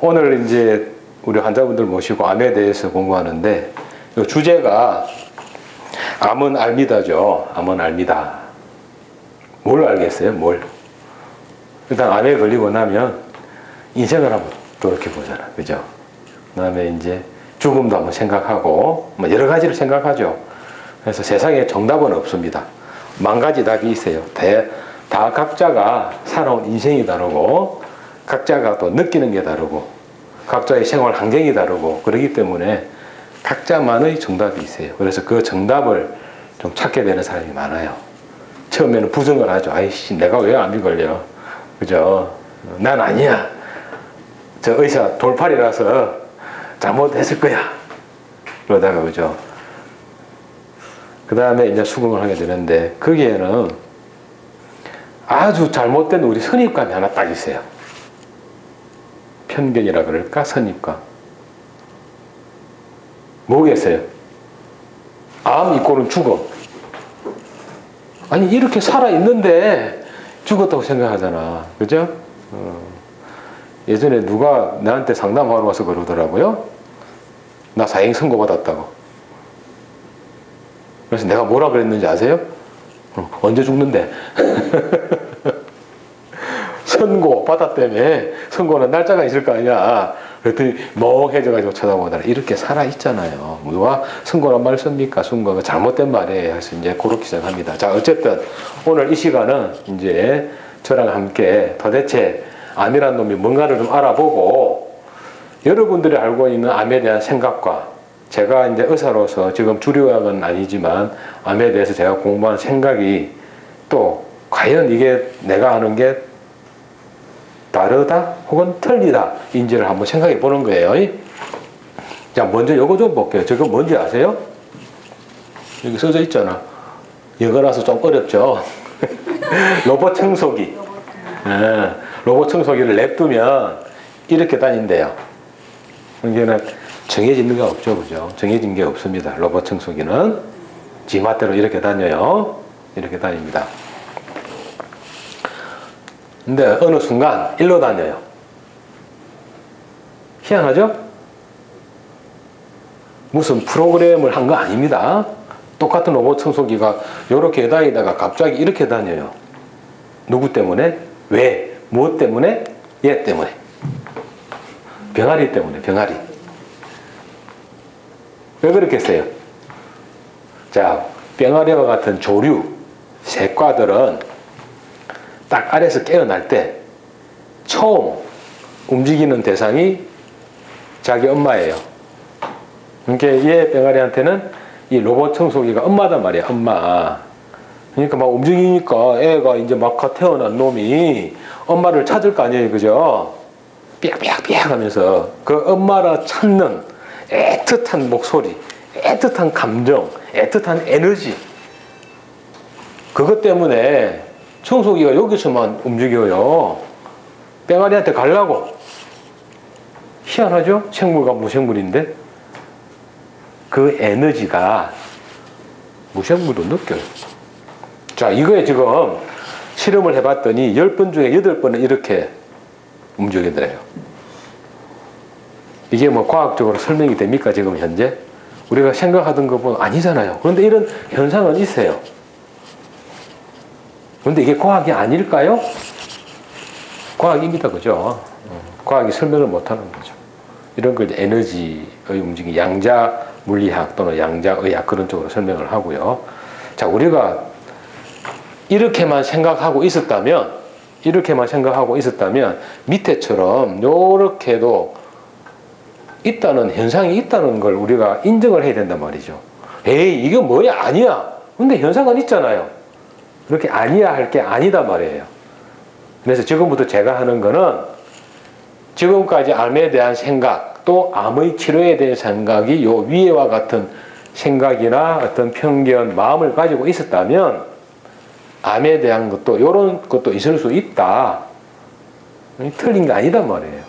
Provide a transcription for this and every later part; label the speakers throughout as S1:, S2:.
S1: 오늘 이제 우리 환자분들 모시고 암에 대해서 공부하는데, 이 주제가 암은 알미다죠. 암은 알미다. 뭘 알겠어요? 뭘? 일단 암에 걸리고 나면 인생을 한번 돌이켜 보잖아. 그죠? 그 다음에 이제 죽음도 한번 생각하고, 뭐 여러 가지를 생각하죠. 그래서 세상에 정답은 없습니다. 만 가지 답이 있어요. 다 각자가 살아온 인생이 다르고, 각자가 또 느끼는 게 다르고, 각자의 생활 환경이 다르고, 그렇기 때문에 각자만의 정답이 있어요. 그래서 그 정답을 좀 찾게 되는 사람이 많아요. 처음에는 부정을 하죠. 아이씨, 내가 왜 암이 걸려? 그죠? 난 아니야. 저 의사 돌팔이라서 잘못했을 거야. 그러다가, 그죠? 그 다음에 이제 수긍을 하게 되는데, 거기에는 아주 잘못된 우리 선입감이 하나 딱 있어요. 편견이라 그럴까? 선입감. 뭐겠어요? 암 이꼬는 죽음. 아니, 이렇게 살아있는데 죽었다고 생각하잖아. 그죠? 예전에 누가 나한테 상담하러 와서 그러더라고요. 나 사형 선고받았다고. 그래서 내가 뭐라 그랬는지 아세요? 언제 죽는데? 선고 받았다며. 선고는 날짜가 있을 거 아니야. 그랬더니 멍해져가지고 쳐다보더라. 이렇게 살아있잖아요. 누가 선고란 말 씁니까? 선고가 잘못된 말이에요. 그래서 이제 그렇게 시작합니다. 자, 어쨌든 오늘 이 시간은 이제 저랑 함께 도대체 암이란 놈이 뭔가를 좀 알아보고, 여러분들이 알고 있는 암에 대한 생각과 제가 이제 의사로서 지금 주류학은 아니지만 암에 대해서 제가 공부한 생각이 또 과연 이게 내가 아는 게 다르다 혹은 틀리다 인지를 한번 생각해 보는 거예요. 자, 먼저 이거 좀 볼게요. 저거 뭔지 아세요? 여기 써져 있잖아. 이거라서 좀 어렵죠. 로봇 청소기. 로봇 청소기를 냅두면 이렇게 다닌대요. 이게는 정해진 게 없죠. 그죠? 정해진 게 없습니다. 로봇 청소기는 지 맛대로 이렇게 다녀요. 이렇게 다닙니다. 근데 어느 순간 일로 다녀요. 희한하죠? 무슨 프로그램을 한 거 아닙니다. 똑같은 로봇 청소기가 이렇게 다니다가 갑자기 이렇게 다녀요. 누구 때문에? 왜? 무엇 때문에? 얘 때문에. 병아리 때문에, 병아리. 왜 그렇겠어요? 자, 병아리와 같은 조류, 새과들은 딱 아래에서 깨어날 때 처음 움직이는 대상이 자기 엄마예요. 그러니까 얘 병아리한테는 이 로봇 청소기가 엄마단 말이야, 엄마. 그러니까 막 움직이니까 애가 이제 막 태어난 놈이 엄마를 찾을 거 아니에요, 그죠? 삐약삐약삐약 하면서 그 엄마라 찾는 애틋한 목소리, 애틋한 감정, 애틋한 에너지. 그것 때문에 청소기가 여기서만 움직여요. 병아리한테 가려고. 희한하죠? 생물과 무생물인데 그 에너지가 무생물도 느껴요. 자, 이거에 지금 실험을 해봤더니 10번 중에 8번은 이렇게 움직이더래요. 이게 뭐 과학적으로 설명이 됩니까? 지금 현재? 우리가 생각하던 것보다 아니잖아요. 그런데 이런 현상은 있어요. 그런데 이게 과학이 아닐까요? 과학입니다. 그죠? 과학이 설명을 못하는 거죠. 이런 걸 에너지의 움직임, 양자 물리학 또는 양자의학 그런 쪽으로 설명을 하고요. 자, 우리가 이렇게만 생각하고 있었다면 밑에처럼 요렇게도 있다는 현상이 있다는 걸 우리가 인정을 해야 된단 말이죠. 에이, 이게 뭐야? 아니야. 근데 현상은 있잖아요. 그렇게 아니야 할 게 아니다 말이에요. 그래서 지금부터 제가 하는 거는 지금까지 암에 대한 생각, 또 암의 치료에 대한 생각이 요 위에와 같은 생각이나 어떤 편견, 마음을 가지고 있었다면 암에 대한 것도 이런 것도 있을 수 있다. 틀린 게 아니다 말이에요.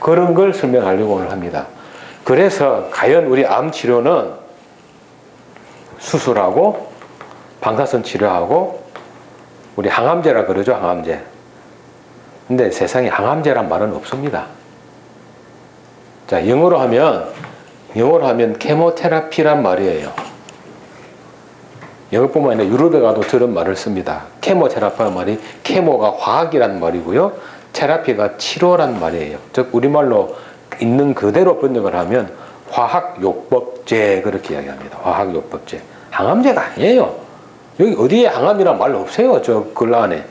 S1: 그런 걸 설명하려고 오늘 합니다. 그래서 과연 우리 암 치료는 수술하고 방사선 치료하고 우리 항암제라 그러죠. 항암제. 근데 세상에 항암제란 말은 없습니다. 자, 영어로 하면 케모테라피란 말이에요. 영어뿐만 아니라 유럽에 가도 저런 말을 씁니다. 케모테라피란 말이 케모가 화학이란 말이고요. 테라피가 치료란 말이에요. 즉 우리말로 있는 그대로 번역을 하면 화학요법제 그렇게 이야기합니다. 화학요법제. 항암제가 아니에요. 여기 어디에 항암이란 말 없어요. 저 글 안에.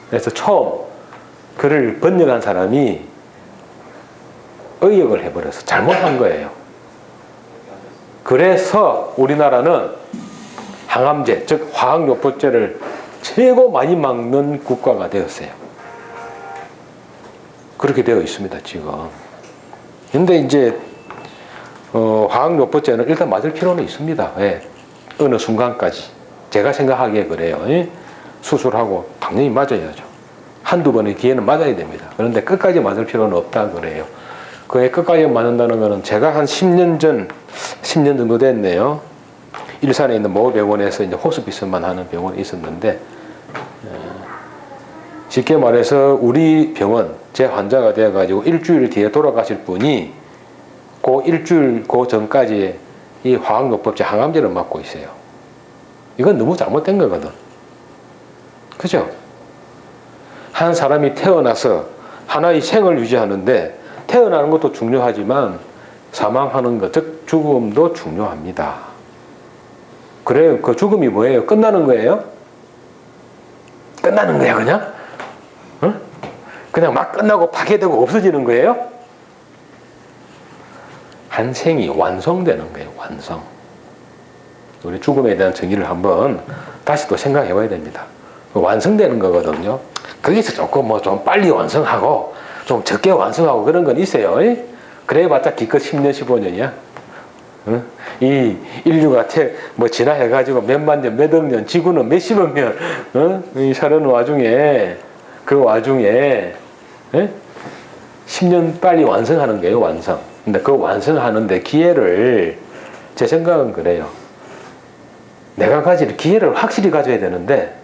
S1: 그래서 처음 글을 번역한 사람이 의역을 해버려서 잘못한 거예요. 그래서 우리나라는 항암제, 즉 화학요법제를 최고 많이 막는 국가가 되었어요. 그렇게 되어 있습니다, 지금. 근데 이제 화학요법제는 일단 맞을 필요는 있습니다. 왜? 어느 순간까지. 제가 생각하기에 그래요. 수술하고 당연히 맞아야죠. 한두 번의 기회는 맞아야 됩니다. 그런데 끝까지 맞을 필요는 없다 그래요. 그게 끝까지 맞는다는 거는 제가 한 10년 정도 됐네요. 일산에 있는 모 병원에서 이제 호스피스만 하는 병원이 있었는데, 쉽게 말해서 우리 병원, 제 환자가 되어가지고 일주일 뒤에 돌아가실 분이 그 일주일 그 전까지 이 화학요법제 항암제를 맞고 있어요. 이건 너무 잘못된 거거든. 그죠? 한 사람이 태어나서 하나의 생을 유지하는데 태어나는 것도 중요하지만 사망하는 것, 즉 죽음도 중요합니다. 그래요. 그 죽음이 뭐예요? 끝나는 거예요? 끝나는 거야 그냥? 응? 그냥 막 끝나고 파괴되고 없어지는 거예요? 한 생이 완성되는 거예요. 완성. 우리 죽음에 대한 정의를 한번 다시 또 생각해 봐야 됩니다. 완성되는 거거든요. 거기서 조금 뭐 좀 빨리 완성하고 좀 적게 완성하고 그런 건 있어요. 그래봤자 기껏 10년, 15년이야. 응? 이 인류가 진화해가지고 몇만 년, 몇억 년, 지구는 몇십억 년, 이 사는 와중에, 그 와중에, 10년 빨리 완성하는 거예요, 완성. 근데 그 완성하는데 기회를, 제 생각은 그래요. 내가 가질 기회를 확실히 가져야 되는데,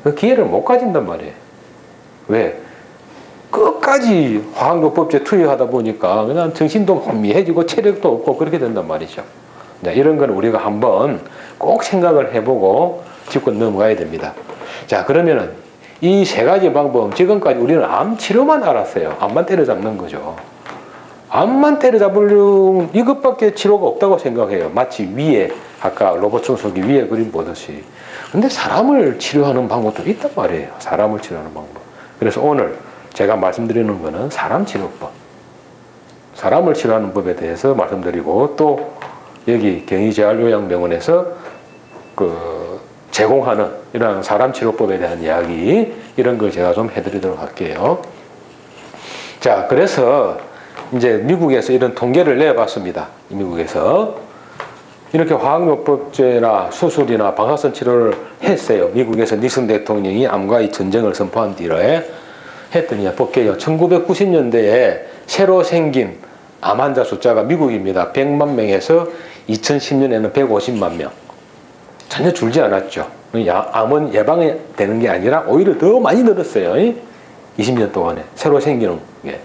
S1: 그 기회를 못 가진단 말이에요. 왜? 끝까지 화학요법제 투여하다 보니까 그냥 정신도 혼미해지고 체력도 없고 그렇게 된단 말이죠. 네, 이런 건 우리가 한번 꼭 생각을 해보고 짚고 넘어가야 됩니다. 자, 그러면은 이 세 가지 방법, 지금까지 우리는 암 치료만 알았어요. 암만 때려잡는 거죠. 암만 때려잡으려면 이것밖에 치료가 없다고 생각해요. 마치 위에, 아까 로봇 청소기 위에 그림 보듯이. 근데 사람을 치료하는 방법도 있단 말이에요. 사람을 치료하는 방법. 그래서 오늘 제가 말씀드리는 거는 사람 치료법. 사람을 치료하는 법에 대해서 말씀드리고, 또 여기 경희재활요양병원에서 제공하는 이런 사람 치료법에 대한 이야기, 이런 걸 제가 좀 해드리도록 할게요. 자, 그래서 이제 미국에서 이런 통계를 내봤습니다. 미국에서 이렇게 화학요법제나 수술이나 방사선 치료를 했어요. 미국에서 닉슨 대통령이 암과의 전쟁을 선포한 뒤에 했더니 볼게요. 1990년대에 새로 생긴 암 환자 숫자가 미국입니다. 100만 명에서 2010년에는 150만 명. 전혀 줄지 않았죠. 암은 예방이 되는 게 아니라 오히려 더 많이 늘었어요. 20년 동안에 새로 생기는 게.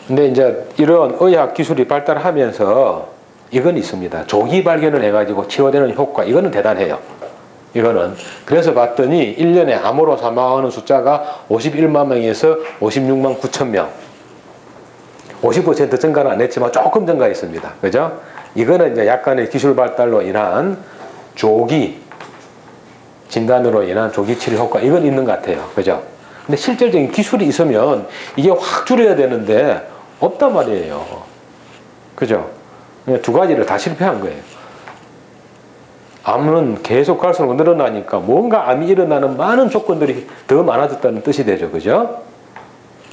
S1: 근데 이제 이런 의학 기술이 발달하면서 이건 있습니다. 조기 발견을 해가지고 치료되는 효과, 이거는 대단해요. 이거는. 그래서 봤더니 1년에 암으로 사망하는 숫자가 51만 명에서 56만 9천 명. 50% 증가는 안 했지만 조금 증가했습니다. 그죠? 이거는 이제 약간의 기술 발달로 인한 조기 진단으로 인한 조기 치료 효과, 이건 있는 것 같아요. 그죠? 근데 실질적인 기술이 있으면 이게 확 줄여야 되는데 없단 말이에요. 그죠? 두 가지를 다 실패한 거예요. 암은 계속 갈수록 늘어나니까 뭔가 암이 일어나는 많은 조건들이 더 많아졌다는 뜻이 되죠. 그죠?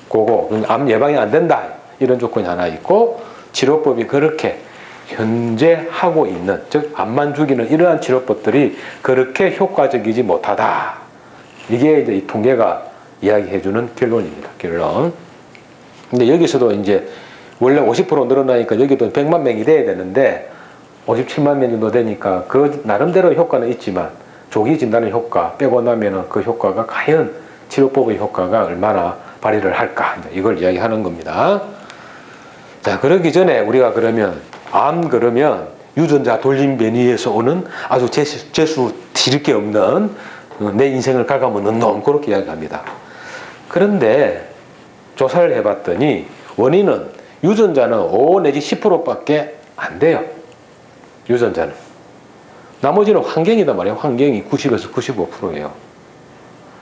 S1: 그거, 암 예방이 안 된다. 이런 조건이 하나 있고, 치료법이 그렇게 현재 하고 있는, 즉, 암만 죽이는 이러한 치료법들이 그렇게 효과적이지 못하다. 이게 이제 이 통계가 이야기해주는 결론입니다. 결론. 근데 여기서도 이제 원래 50% 늘어나니까 여기도 100만 명이 돼야 되는데 57만 명 정도 되니까 그 나름대로 효과는 있지만 조기 진단의 효과 빼고 나면은 그 효과가 과연 치료법의 효과가 얼마나 발휘를 할까 이걸 이야기하는 겁니다. 자, 그러기 전에 우리가 그러면 그러면 유전자 돌림 변이에서 오는 아주 재수 뒤집게 없는 내 인생을 갉아먹는 놈 그렇게 이야기합니다. 그런데 조사를 해봤더니 원인은 유전자는 5 내지 10%밖에 안 돼요. 유전자는. 나머지는 환경이단 말이에요. 환경이 90에서 95%예요.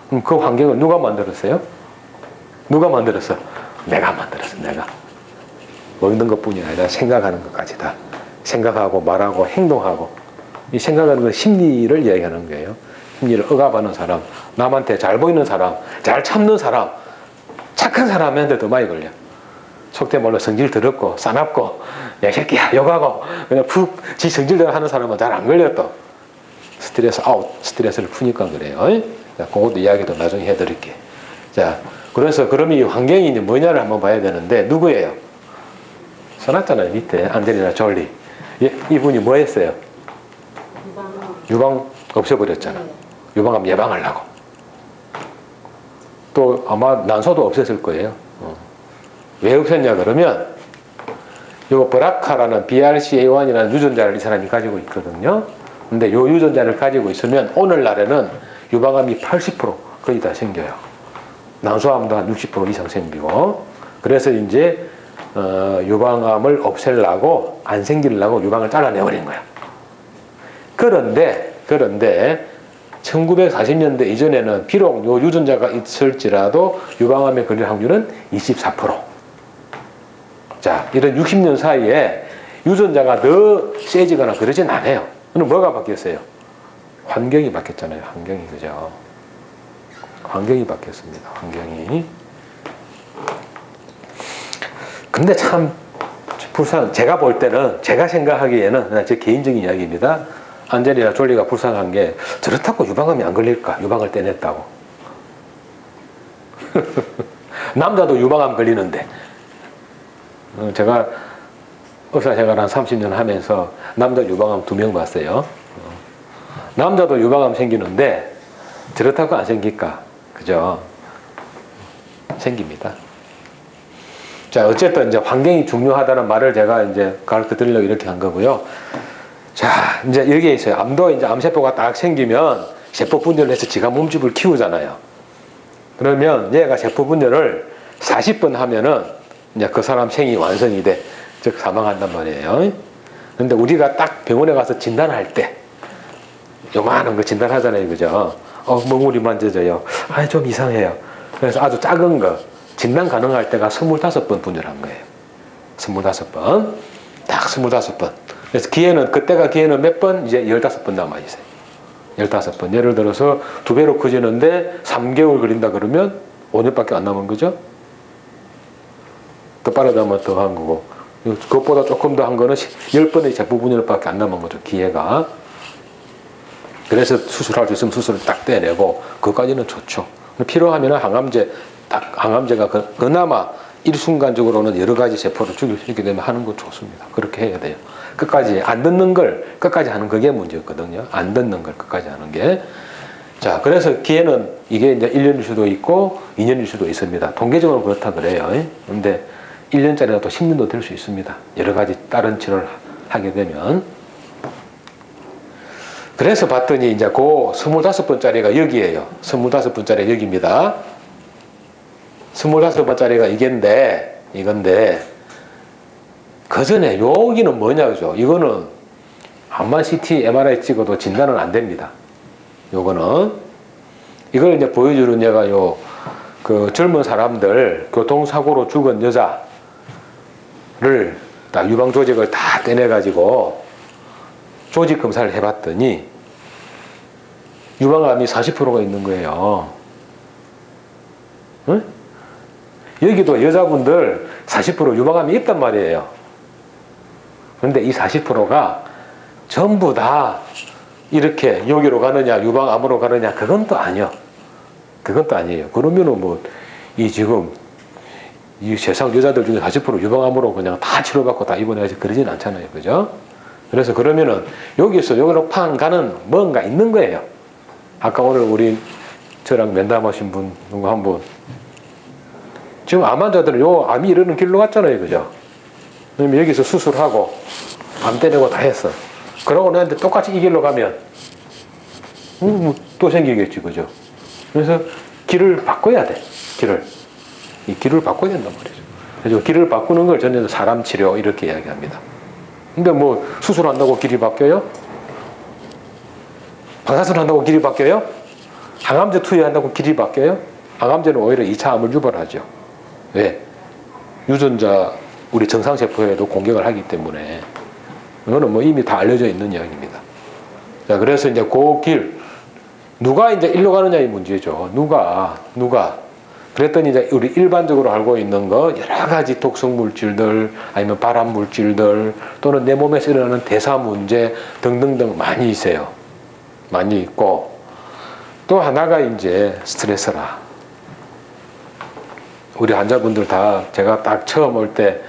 S1: 그럼 그 환경을 누가 만들었어요? 누가 만들었어? 내가 만들었어. 내가. 먹는 것뿐이 아니라 생각하는 것까지 다. 생각하고 말하고 행동하고. 이 생각하는 건 심리를 이야기하는 거예요. 심리를 억압하는 사람, 남한테 잘 보이는 사람, 잘 참는 사람, 착한 사람한테 더 많이 걸려. 속된 말로 성질 더럽고 싸납고 야 새끼야 욕하고 그냥 푹 지 성질대로 하는 사람은 잘 안 걸려. 또 스트레스 아웃, 스트레스를 푸니까 그래요. 자, 그것도 이야기도 나중에 해드릴게. 자, 그래서 그럼 이 환경이 이제 뭐냐를 한번 봐야 되는데 누구예요? 써놨잖아요. 밑에 안젤리나 졸리. 이분이 뭐 했어요? 유방 없애버렸잖아. 유방암 예방하려고. 또 아마 난소도 없앴을 거예요. 왜 없앴냐 그러면 요 브라카라는 BRCA1이라는 유전자를 이 사람이 가지고 있거든요. 근데 요 유전자를 가지고 있으면 오늘날에는 유방암이 80% 거의 다 생겨요. 난소암도 한 60% 이상 생기고. 그래서 이제 유방암을 없애려고 안 생기려고 유방을 잘라내버린 거야. 그런데 1940년대 이전에는 비록 요 유전자가 있을지라도 유방암에 걸릴 확률은 24%. 자, 이런 60년 사이에 유전자가 더 세지거나 그러진 않아요. 그럼 뭐가 바뀌었어요? 환경이 바뀌었잖아요. 환경이. 그죠? 환경이 바뀌었습니다. 환경이. 근데 참 제가 볼 때는, 제가 생각하기에는 제 개인적인 이야기입니다. 안젤리나 졸리가 불쌍한 게 저렇다고 유방암이 안 걸릴까? 유방을 떼냈다고. 남자도 유방암 걸리는데. 제가 의사 생활 한 30년 하면서 남자 유방암 2명 봤어요. 남자도 유방암 생기는데 저렇다고 안 생길까? 그죠? 생깁니다. 자, 어쨌든 이제 환경이 중요하다는 말을 제가 이제 가르쳐 드리려고 이렇게 한 거고요. 자, 이제 여기에 있어요. 암도 이제 암세포가 딱 생기면 세포 분열을 해서 지가 몸집을 키우잖아요. 그러면 얘가 세포 분열을 40번 하면은 이제 그 사람 생이 완성이 돼. 즉, 사망한단 말이에요. 근데 우리가 딱 병원에 가서 진단할 때, 요만한 거 진단하잖아요. 그죠? 멍울이 만져져요. 좀 이상해요. 그래서 아주 작은 거, 진단 가능할 때가 25번 분열한 거예요. 25번. 딱 25번. 그래서 그때가 기회는 몇 번? 이제 15번 남아있어요. 15번. 예를 들어서 2배로 커지는데 3개월 걸린다 그러면 5년밖에 안 남은 거죠? 더 빠르다면 더 한 거고. 그것보다 조금 더 한 거는 10번의 세포 분열밖에 안 남은 거죠. 기회가. 그래서 수술할 수 있으면 수술을 딱 떼내고, 그것까지는 좋죠. 필요하면 항암제가 그나마 일순간적으로는 여러 가지 세포를 죽일 수 있게 되면 하는 거 좋습니다. 그렇게 해야 돼요. 끝까지 안 듣는 걸 끝까지 하는 그게 문제였거든요. 안 듣는 걸 끝까지 하는 게. 자, 그래서 기회는 이게 이제 1년일 수도 있고 2년일 수도 있습니다. 통계적으로 그렇다 그래요. 근데 1년짜리가 또 10년도 될 수 있습니다. 여러 가지 다른 치료를 하게 되면. 그래서 봤더니 이제 그 25번짜리가 여기에요. 25번짜리가 여기입니다. 25번짜리가 이건데, 그 전에 여기는 뭐냐, 그죠? 이거는 암만 CT, MRI 찍어도 진단은 안 됩니다. 요거는. 이걸 이제 보여주는 얘가 그 젊은 사람들, 교통사고로 죽은 여자를 다 유방 조직을 다 떼내가지고 조직 검사를 해봤더니 유방암이 40%가 있는 거예요. 응? 여기도 여자분들 40% 유방암이 있단 말이에요. 그런데 이 40%가 전부 다 이렇게 여기로 가느냐 유방암으로 가느냐 그건 또 아니요. 그건 또 아니에요. 그러면은 지금 이 세상 여자들 중에 40% 유방암으로 그냥 다 치료받고 다 입원해서 그러진 않잖아요. 그죠? 그래서 그러면은 여기로 팡 가는 뭔가 있는 거예요. 아까 오늘 우리 저랑 면담하신 분 누구 한 분. 지금 암 환자들은 요 암이 이러는 길로 갔잖아요, 그죠? 그럼 여기서 수술하고 암 떼내고 다 했어. 그러고 나는데 똑같이 이 길로 가면 또 생기겠지, 그죠? 그래서 길을 바꿔야 돼. 이 길을 바꿔야 된단 말이죠. 그래서 길을 바꾸는 걸 저는 사람 치료 이렇게 이야기합니다. 근데 뭐 수술한다고 길이 바뀌어요? 방사선 한다고 길이 바뀌어요? 항암제 투여한다고 길이 바뀌어요? 항암제는 오히려 2차 암을 유발하죠. 왜? 유전자 우리 정상세포에도 공격을 하기 때문에 이거는 뭐 이미 다 알려져 있는 이야기입니다. 자, 그래서 이제 그 길 누가 이제 일로 가느냐의 문제죠. 누가 그랬더니 이제 우리 일반적으로 알고 있는 거 여러 가지 독성 물질들 아니면 발암 물질들 또는 내 몸에서 일어나는 대사 문제 등등등 많이 있어요. 많이 있고 또 하나가 이제 스트레스라. 우리 환자분들 다 제가 딱 처음 올 때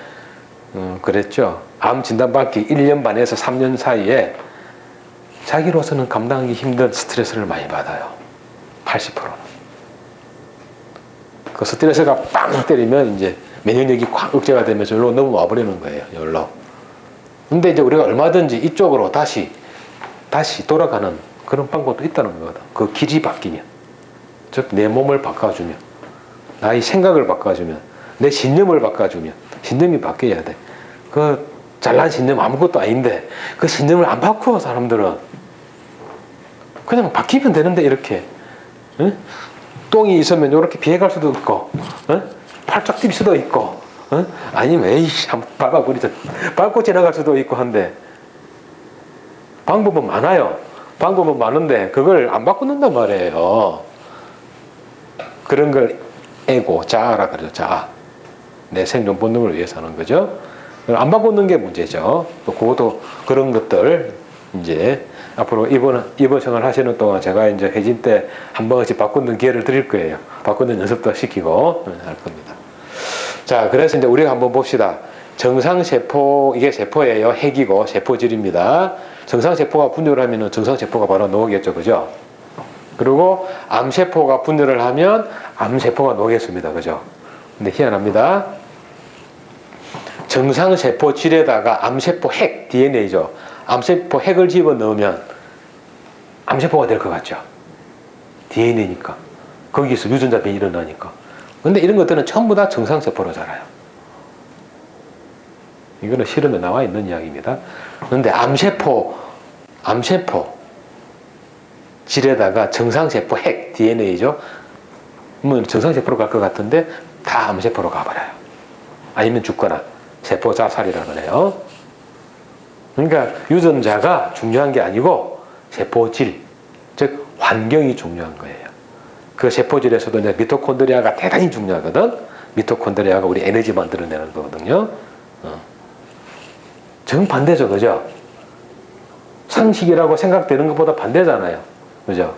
S1: 그랬죠. 암 진단받기 1년 반에서 3년 사이에 자기로서는 감당하기 힘든 스트레스를 많이 받아요. 80%는. 그 스트레스가 빵 때리면 이제 면역력이 확 억제가 되면서 여기로 넘어와 버리는 거예요. 여기로. 근데 이제 우리가 얼마든지 이쪽으로 다시 돌아가는 그런 방법도 있다는 거거든. 그 길이 바뀌면. 즉, 내 몸을 바꿔주면. 나의 생각을 바꿔주면. 내 신념을 바꿔주면. 신념이 바뀌어야 돼. 그 잘난 신념 아무것도 아닌데 그 신념을 안 바꿔 사람들은. 그냥 바뀌면 되는데 이렇게. 응? 똥이 있으면 이렇게 비해갈 수도 있고, 팔짝 뛸 수도 있고, 아니면 에이씨 한번 밟아버리자 밟고 지나갈 수도 있고 한데 방법은 많아요. 방법은 많은데 그걸 안 바꾸는단 말이에요. 그런 걸 에고 자아라 그러죠. 자아. 내 생존 본능을 위해서 하는 거죠. 안 바꾸는 게 문제죠. 또 그것도 그런 것들 이제 앞으로 이번 생활 하시는 동안 제가 이제 회진 때 한 번씩 바꾸는 기회를 드릴 거예요. 바꾸는 연습도 시키고 할 겁니다. 자, 그래서 이제 우리가 한번 봅시다. 정상세포, 이게 세포예요. 핵이고 세포질입니다. 정상세포가 분열을 하면은 정상세포가 바로 나오겠죠. 그죠? 그리고 암세포가 분열을 하면 암세포가 나오겠습니다. 그죠? 근데 희한합니다. 정상세포질에다가 암세포 핵, DNA죠. 암세포 핵을 집어넣으면 암세포가 될 것 같죠. DNA니까. 거기서 유전자 변이 일어나니까. 근데 이런 것들은 전부 다 정상세포로 자라요. 이거는 실험에 나와 있는 이야기입니다. 그런데 암세포 질에다가 정상세포 핵, DNA죠. 뭐 정상세포로 갈 것 같은데 다 암세포로 가버려요. 아니면 죽거나 세포 자살이라 그래요. 그러니까 유전자가 중요한 게 아니고 세포질, 즉 환경이 중요한 거예요. 그 세포질에서도 이제 미토콘드리아가 대단히 중요하거든. 미토콘드리아가 우리 에너지 만들어내는 거거든요. 정반대죠, 그죠? 상식이라고 생각되는 것보다 반대잖아요, 그죠?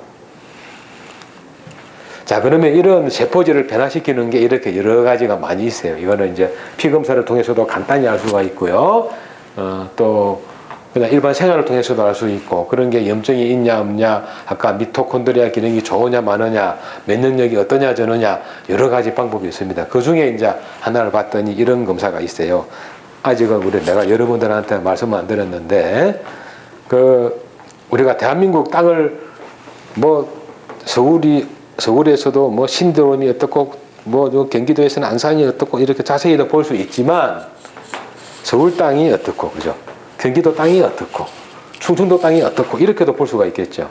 S1: 자, 그러면 이런 세포질을 변화시키는 게 이렇게 여러 가지가 많이 있어요. 이거는 이제 피검사를 통해서도 간단히 알 수가 있고요. 또 그냥 일반 생활을 통해서도 알 수 있고, 그런 게 염증이 있냐 없냐, 아까 미토콘드리아 기능이 좋으냐 많으냐, 면역력이 어떠냐 저느냐, 여러 가지 방법이 있습니다. 그 중에 이제 하나를 봤더니 이런 검사가 있어요. 아직은 내가 여러분들한테 말씀 안 드렸는데, 우리가 대한민국 땅을 서울에서도 뭐 신도림이 어떻고, 경기도에서는 안산이 어떻고, 이렇게 자세히 볼 수 있지만, 서울 땅이 어떻고, 그죠? 경기도 땅이 어떻고, 충청도 땅이 어떻고, 이렇게도 볼 수가 있겠죠.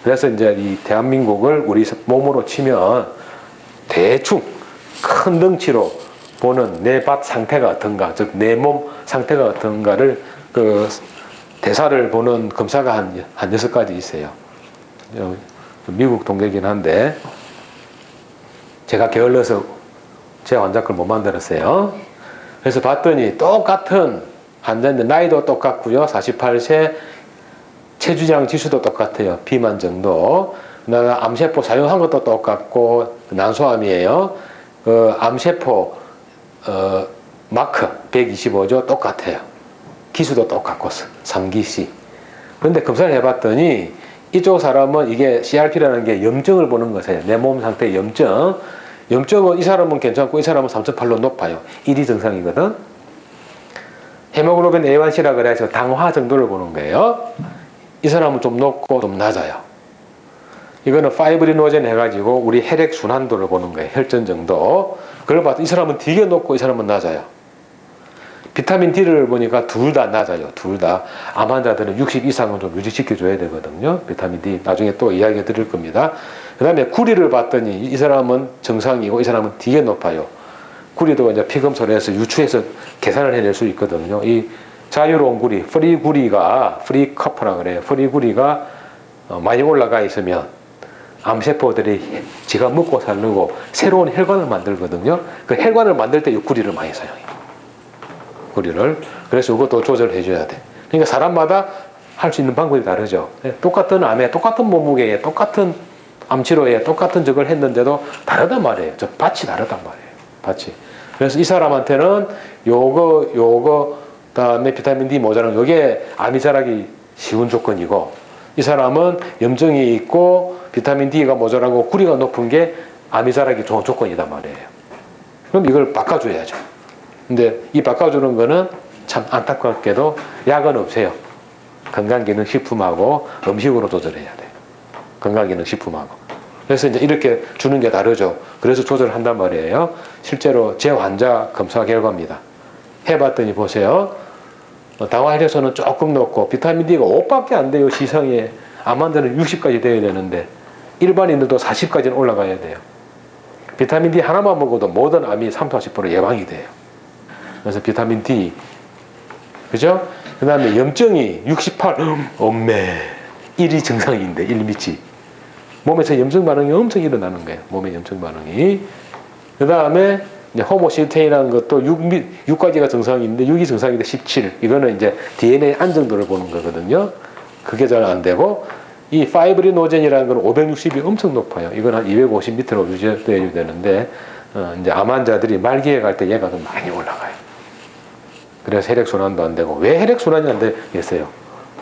S1: 그래서 이제 이 대한민국을 우리 몸으로 치면 대충 큰 덩치로 보는 내 밭 상태가 어떤가, 즉 내 몸 상태가 어떤가를 대사를 보는 검사가 한 6가지 있어요. 미국 동네긴 한데, 제가 게을러서 제 환자 걸 못 만들었어요. 그래서 봤더니 똑같은 환자인데 나이도 똑같고요. 48세, 체주량 지수도 똑같아요. 비만 정도. 그다음에 암세포 사용한 것도 똑같고 난소암이에요. 암세포 마크 125죠. 똑같아요. 기수도 똑같고 3기시. 그런데 검사를 해봤더니 이쪽 사람은 이게 CRP라는 게 염증을 보는 것이에요. 내 몸 상태의 염증. 염증은 이 사람은 괜찮고 이 사람은 3.8로 높아요. 1이 정상이거든. 헤모글로빈 A1C라 그래서 당화 정도를 보는 거예요. 이 사람은 좀 높고 좀 낮아요. 이거는 파이브리노젠 해가지고 우리 혈액 순환도를 보는 거예요. 혈전 정도. 그걸 봐도 이 사람은 되게 높고 이 사람은 낮아요. 비타민 D를 보니까 둘 다 낮아요. 둘 다. 암 환자들은 60 이상은 좀 유지시켜줘야 되거든요. 비타민 D. 나중에 또 이야기 드릴 겁니다. 그 다음에 구리를 봤더니 이 사람은 정상이고 이 사람은 되게 높아요. 구리도 이제 피검사를 유추해서 계산을 해낼 수 있거든요. 이 자유로운 구리, 프리 구리가, 프리 커퍼라 그래요. 프리 구리가 많이 올라가 있으면 암세포들이 지가 먹고 살려고 새로운 혈관을 만들거든요. 그 혈관을 만들 때 이 구리를 많이 사용해요. 구리를. 그래서 이것도 조절해 줘야 돼. 그러니까 사람마다 할 수 있는 방법이 다르죠. 똑같은 암에, 똑같은 몸무게에, 똑같은 암치료에, 똑같은 적을 했는데도 다르단 말이에요. 저 밭이 다르단 말이에요. 밭이. 그래서 이 사람한테는 요거, 그다음에 비타민 D 모자란 요게 암이 자라기 쉬운 조건이고, 이 사람은 염증이 있고 비타민 D가 모자라고 구리가 높은 게 암이 자라기 좋은 조건이단 말이에요. 그럼 이걸 바꿔줘야죠. 근데 이 바꿔주는 거는 참 안타깝게도 약은 없어요. 건강기능식품하고 음식으로 조절해야 돼. 건강기능식품하고. 그래서 이제 이렇게 주는 게 다르죠. 그래서 조절을 한단 말이에요. 실제로 제 환자 검사 결과입니다. 해봤더니 보세요. 당화혈액소는 조금 높고 비타민 D가 5밖에 안 돼요. 시성에. 암 환자는 60까지 돼야 되는데 일반인들도 40까지는 올라가야 돼요. 비타민 D 하나만 먹어도 모든 암이 30-40% 예방이 돼요. 그래서 비타민 D, 그죠? 그 다음에 염증이 68, 엄매, 1이 정상인데, 1미치. 몸에서 염증 반응이 엄청 일어나는 거예요. 몸의 염증 반응이. 그 다음에 호모시스테인이라는 것도 6까지가 정상인데, 6이 정상인데 17. 이거는 이제 DNA 안정도를 보는 거거든요. 그게 잘 안 되고, 이 파이브리노젠이라는 건 560이 엄청 높아요. 이건 한 250 밑으로 유지되어야 되는데, 이제 암 환자들이 말기에 갈 때 얘가 좀 많이 올라가요. 그래서 혈액순환도 안 되고. 왜 혈액순환이 안 되겠어요?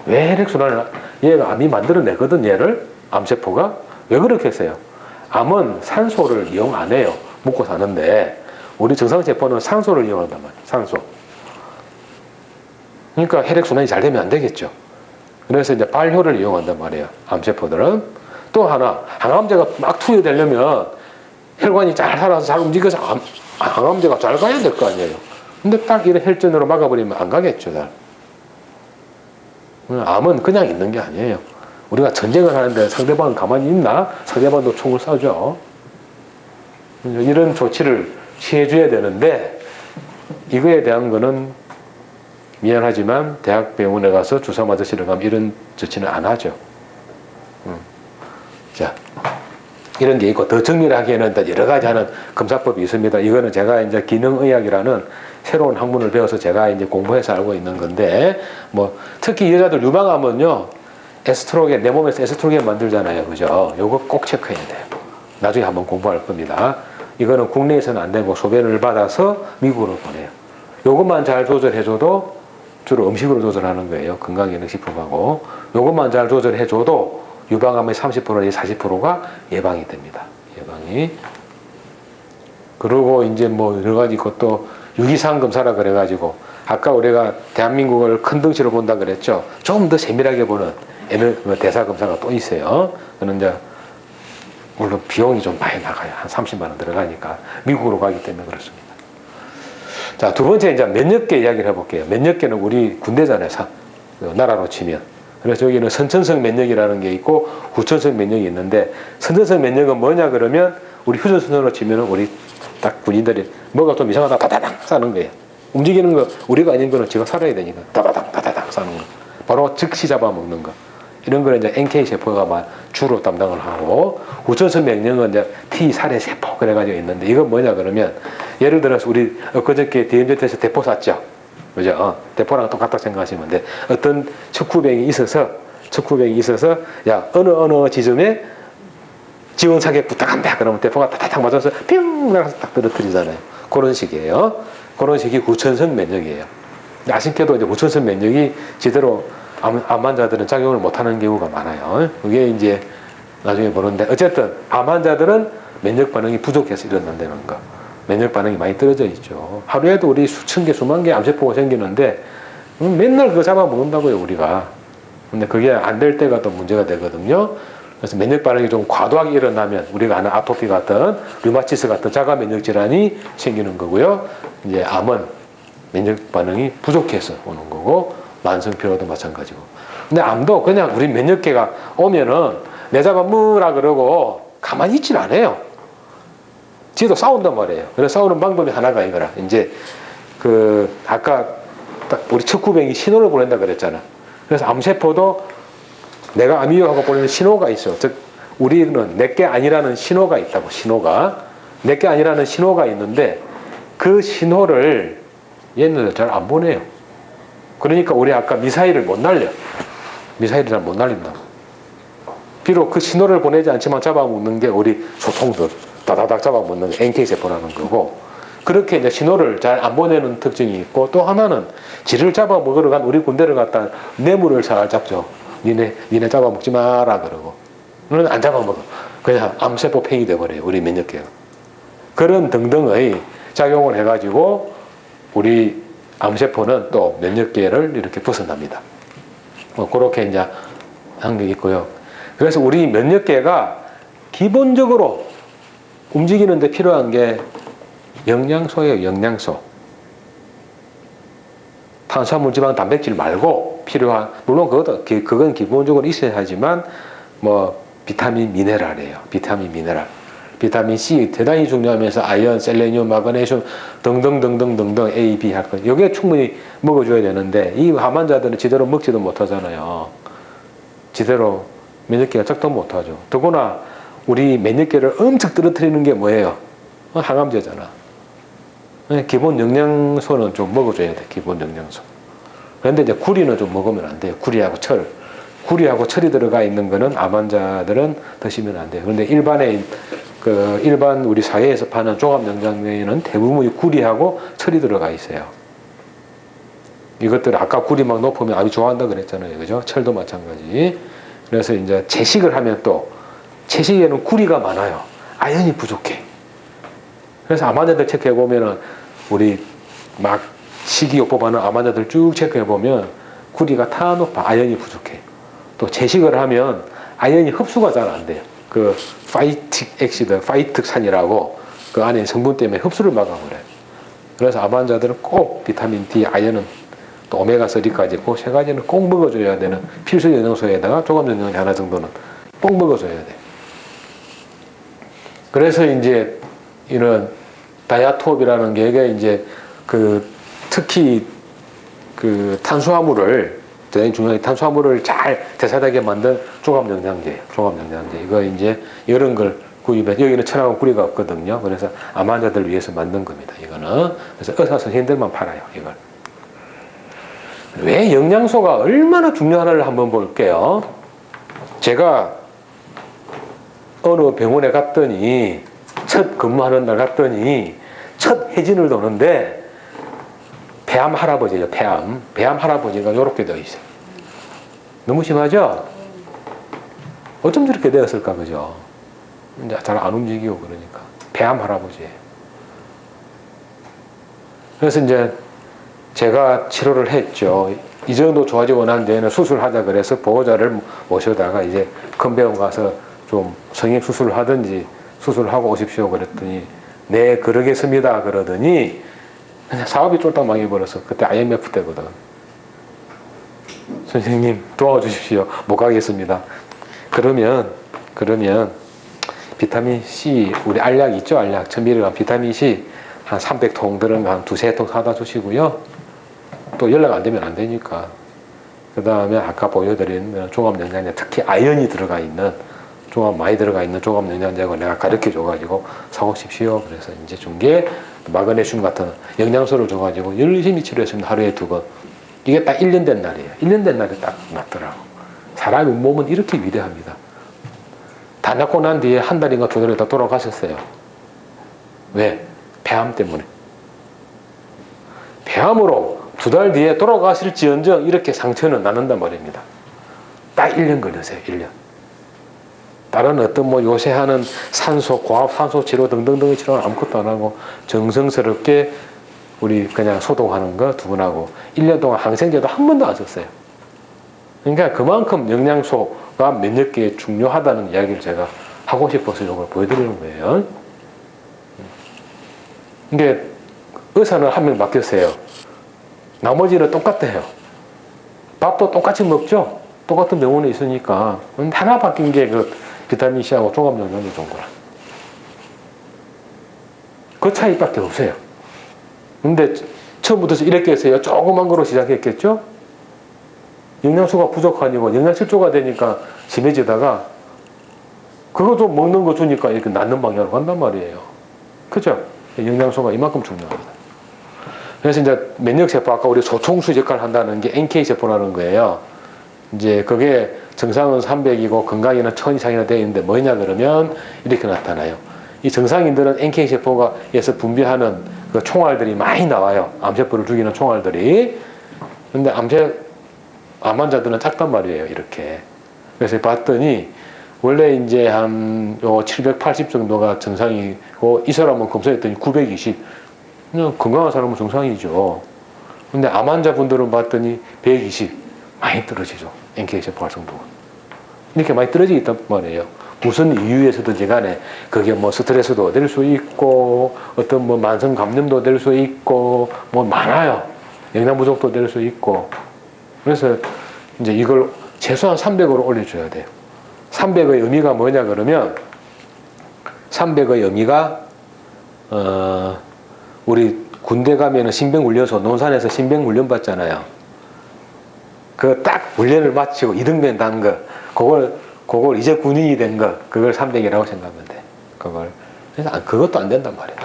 S1: 왜 혈액순환을, 얘가 암이 만들어내거든, 얘를. 암세포가. 왜 그렇게 했어요? 암은 산소를 이용 안 해요. 먹고 사는데. 우리 정상세포는 산소를 이용한단 말이에요. 산소. 그러니까 혈액순환이 잘 되면 안 되겠죠. 그래서 이제 발효를 이용한단 말이에요. 암세포들은. 또 하나, 항암제가 막 투여되려면 혈관이 잘 살아서 잘 움직여서 항암제가 잘 가야 될 거 아니에요. 근데 딱 이런 혈전으로 막아버리면 안 가겠죠, 잘. 암은 그냥 있는 게 아니에요. 우리가 전쟁을 하는데 상대방은 가만히 있나? 상대방도 총을 쏴죠. 이런 조치를 취해줘야 되는데, 이거에 대한 거는 미안하지만 대학병원에 가서 주사 맞으시러 가면 이런 조치는 안 하죠. 자, 이런 게 있고, 더 정밀하게는 여러 가지 하는 검사법이 있습니다. 이거는 제가 이제 기능의학이라는 새로운 학문을 배워서 제가 이제 공부해서 알고 있는 건데, 뭐, 특히 여자들 유방암은요, 에스트로겐, 내 몸에서 에스트로겐 만들잖아요. 그죠? 요거 꼭 체크해야 돼요. 나중에 한번 공부할 겁니다. 이거는 국내에서는 안 되고 소변을 받아서 미국으로 보내요. 요것만 잘 조절해줘도, 주로 음식으로 조절하는 거예요. 건강기능식품하고. 요것만 잘 조절해줘도 유방암의 30% 내지 40%가 예방이 됩니다. 예방이. 그리고 이제 뭐 여러 가지 것도 유기상 검사라 그래가지고, 아까 우리가 대한민국을 큰 덩치로 본다 그랬죠. 좀 더 세밀하게 보는 대사 검사가 또 있어요. 그는 이제 물론 비용이 좀 많이 나가요. 한 30만 원 들어가니까. 미국으로 가기 때문에 그렇습니다. 자, 두 번째 이제 면역계 이야기를 해볼게요. 면역계는 우리 군대잖아요. 나라로 치면. 그래서 여기는 선천성 면역이라는 게 있고 후천성 면역이 있는데, 선천성 면역은 뭐냐 그러면 우리 휴전선으로 치면은 우리 딱 군인들이 뭐가 좀 이상하다 다다당 싸는 거예요. 움직이는 거 우리가 아닌 거는 지가 살아야 되니까 다다당 싸는 거. 바로 즉시 잡아먹는 거. 이런 거는 이제 NK 세포가 주로 담당을 하고, 후천성 면역은 이제 T 살해 세포 그래가지고 있는데, 이건 뭐냐 그러면 예를 들어서 우리 그저께 DMZ에서 대포 쐈죠. 그죠? 대포랑 똑같다 생각하시면 돼. 어떤 척후병이 있어서 야 어느 지점에 지원 사격 부탁한다 그러면 대포가 타타닥 맞아서 뿅 나가서 딱 떨어뜨리잖아요. 그런 식이에요. 그런 식이 후천성 면역이에요. 아쉽게도 이제 후천성 면역이 제대로 암 환자들은 작용을 못하는 경우가 많아요. 그게 이제 나중에 보는데 어쨌든 암 환자들은 면역 반응이 부족해서 일어난다는 거. 면역 반응이 많이 떨어져 있죠. 하루에도 우리 수천 개, 수만 개 암세포가 생기는데 맨날 그거 잡아먹는다고요, 우리가. 근데 그게 안 될 때가 또 문제가 되거든요. 그래서 면역 반응이 좀 과도하게 일어나면 우리가 아는 아토피 같은 류마티스 같은 자가 면역 질환이 생기는 거고요. 이제 암은 면역 반응이 부족해서 오는 거고 만성 피로도 마찬가지고. 근데 암도 그냥 우리 면역계가 오면은 내 잡아먹으라 그러고 가만히 있질 않아요. 지도 싸운단 말이에요. 그래서 싸우는 방법이 하나가 이거라. 이제 그 아까 딱 우리 척구뱅이 신호를 보낸다 그랬잖아. 그래서 암세포도 내가 암이요 하고 보내는 신호가 있어. 즉 우리는 내게 아니라는 신호가 있다고. 신호가 내게 아니라는 신호가 있는데 그 신호를 얘네들 잘 안 보내요. 그러니까 우리 아까 미사일을 못 날려. 미사일을 잘 못 날린다고. 비록 그 신호를 보내지 않지만 잡아먹는 게 우리 소통들 다다닥 잡아먹는 NK세포라는 거고, 그렇게 이제 신호를 잘 안 보내는 특징이 있고, 또 하나는 지를 잡아먹으러 간 우리 군대를 갖다 뇌물을 잘 잡죠. 니네 잡아먹지 마라 그러고. 너는 안 잡아먹어. 그냥 암세포 팽이 돼버려요, 우리 면역계가. 그런 등등의 작용을 해가지고 우리 암세포는 또 면역계를 이렇게 벗어납니다. 그렇게 이제 한 게 있고요. 그래서 우리 면역계가 기본적으로 움직이는 데 필요한 게 영양소예요, 영양소. 탄수화물, 지방, 단백질 말고 필요한, 물론 그건 기본적으로 있어야 하지만, 뭐, 비타민, 미네랄이에요. 비타민, 미네랄. 비타민 C 대단히 중요하면서 아연, 셀레늄, 마그네슘 등등등등등등 A, B 할 거. 이게 충분히 먹어줘야 되는데 이 암 환자들은 제대로 먹지도 못하잖아요. 제대로 면역계가 작동 못하죠. 더구나 우리 면역계를 엄청 떨어뜨리는 게 뭐예요? 항암제잖아. 기본 영양소는 좀 먹어줘야 돼. 기본 영양소. 그런데 이제 구리는 좀 먹으면 안 돼요. 구리하고 철. 구리하고 철이 들어가 있는 거는 암 환자들은 드시면 안 돼요. 그런데 일반 우리 사회에서 파는 종합영양제에는 대부분이 구리하고 철이 들어가 있어요. 이것들 아까 구리 막 높으면 암이 좋아한다 그랬잖아요. 그죠? 철도 마찬가지. 그래서 이제 채식을 하면 또 채식에는 구리가 많아요. 아연이 부족해. 그래서 암 환자들 체크해 보면은 우리 막 식이요법하는 암 환자들 쭉 체크해 보면 구리가 다 높아. 아연이 부족해. 또 채식을 하면 아연이 흡수가 잘 안 돼요. 그 파이틱 액시드, 파이특산이라고 그 안에 성분 때문에 흡수를 막아버려요. 그래서 암 환자들은 꼭 비타민 D, 아연은 또 오메가3까지 그 세 가지는 꼭 먹어줘야 되는 필수 영양소에다가 종합 영양제 하나 정도는 꼭 먹어줘야 돼. 그래서 이제 이런 다이아톱이라는 게 이게 이제 특히 탄수화물을 대단히 중요한 탄수화물을 잘 대사되게 만든 종합영양제예요. 종합영양제. 이거 이제 이런 걸 구입해. 여기는 철하고 구리가 없거든요. 그래서 암 환자들을 위해서 만든 겁니다. 이거는. 그래서 의사 선생님들만 팔아요. 이걸. 왜 영양소가 얼마나 중요하나를 한번 볼게요. 제가 어느 병원에 갔더니 첫 근무하는 날 갔더니 첫 해진을 도는데 폐암 할아버지예요. 폐암 할아버지가 이렇게 되어 있어요. 너무 심하죠? 어쩜 저렇게 되었을까, 그죠? 이제 잘 안 움직이고 그러니까 폐암 할아버지예요. 그래서 이제 제가 치료를 했죠. 이 정도 좋아지고 난 뒤에는 수술하자 그래서 보호자를 모셔다가 이제 큰 병원 가서 좀 성형 수술을 하든지 수술하고 오십시오 그랬더니 네 그러겠습니다 그러더니 그냥 사업이 쫄딱 망해버려서 그때 IMF 때거든. 선생님 도와주십시오. 못 가겠습니다. 그러면 비타민 C 우리 알약 있죠? 알약 1000mg 비타민 C 한 300통 들은 거 한 두세 통 사다 주시고요. 또 연락 안 되면 안 되니까. 그 다음에 아까 보여드린 종합영양제 특히 아연이 들어가 있는 많이 들어가 있는 종합영양제를 내가 가르쳐 줘가지고 사오십시오. 그래서 이제 준 게 마그네슘 같은 영양소를 줘가지고 열심히 치료했습니다. 하루에 2번. 이게 딱 1년 된 날이에요. 1년 된 날에 딱 낫더라고. 사람의 몸은 이렇게 위대합니다. 다 낫고 난 뒤에 한 달인가 2달에 다 돌아가셨어요. 왜? 폐암 때문에. 폐암으로 2달 뒤에 돌아가실지언정 이렇게 상처는 나는단 말입니다. 딱 1년 걸렸어요. 1년. 다른 어떤 뭐 요새 하는 산소, 고압 산소 치료 등등등의 치료는 아무것도 안 하고 정성스럽게 우리 그냥 소독하는 거 2번 하고 1년 동안 항생제도 한 번도 안 썼어요. 그러니까 그만큼 영양소가 면역계에 중요하다는 이야기를 제가 하고 싶어서 이걸 보여드리는 거예요. 이게 의사는 한 명 맡겼어요. 나머지는 똑같아요. 밥도 똑같이 먹죠. 똑같은 병원에 있으니까. 하나 바뀐 게 그 비타민C하고 종합영양제 좋은 거라. 그 차이밖에 없어요. 근데 처음부터 이렇게 해서 조그만 거로 시작했겠죠? 영양소가 부족하니까 영양실조가 되니까 심해지다가 그거 좀 먹는 거 주니까 이렇게 낫는 방향으로 간단 말이에요. 그죠? 영양소가 이만큼 중요합니다. 그래서 이제 면역세포, 아까 우리 소총수 역할을 한다는 게 NK세포라는 거예요. 이제 그게 정상은 300이고 건강에는 1000 이상이나 되어 있는데 뭐냐 그러면 이렇게 나타나요. 이 정상인들은 NK세포가에서 분비하는 그 총알들이 많이 나와요. 암세포를 죽이는 총알들이. 근데 암 환자들은 작단 말이에요. 이렇게. 그래서 봤더니 원래 이제 한 780 정도가 정상이고 이 사람은 검사했더니 920. 그냥 건강한 사람은 정상이죠. 근데 암 환자분들은 봤더니 120. 많이 떨어지죠. NK세포 활성도가. 이렇게 많이 떨어지기 있단 말이에요. 무슨 이유에서든지 간에 그게 뭐 스트레스도 될 수 있고 어떤 뭐 만성 감염도 될 수 있고 뭐 많아요. 영양 부족도 될 수 있고. 그래서 이제 이걸 최소한 300으로 올려줘야 돼요. 300의 의미가 뭐냐 그러면 300의 의미가 우리 군대 가면은 신병훈련소 논산에서 신병훈련 받잖아요. 그 딱 훈련을 마치고 이등병 단 거, 그걸 이제 군인이 된 거, 그걸 300이라고 생각하면 돼. 그래서 그것도 안 된단 말이에요.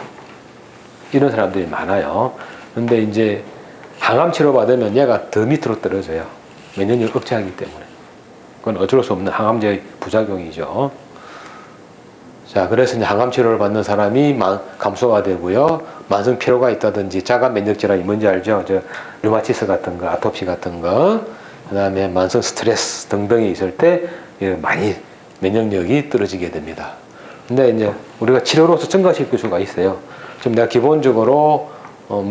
S1: 이런 사람들이 많아요. 근데 이제 항암 치료 받으면 얘가 더 밑으로 떨어져요. 면역력을 억제하기 때문에. 그건 어쩔 수 없는 항암제의 부작용이죠. 자, 그래서 이제 항암 치료를 받는 사람이 감소가 되고요. 만성 피로가 있다든지 자가 면역 질환이 뭔지 알죠? 류마티스 같은 거, 아토피 같은 거, 그다음에 만성 스트레스 등등이 있을 때 많이 면역력이 떨어지게 됩니다. 근데 이제 우리가 치료로서 증가시킬 수가 있어요. 지금 내가 기본적으로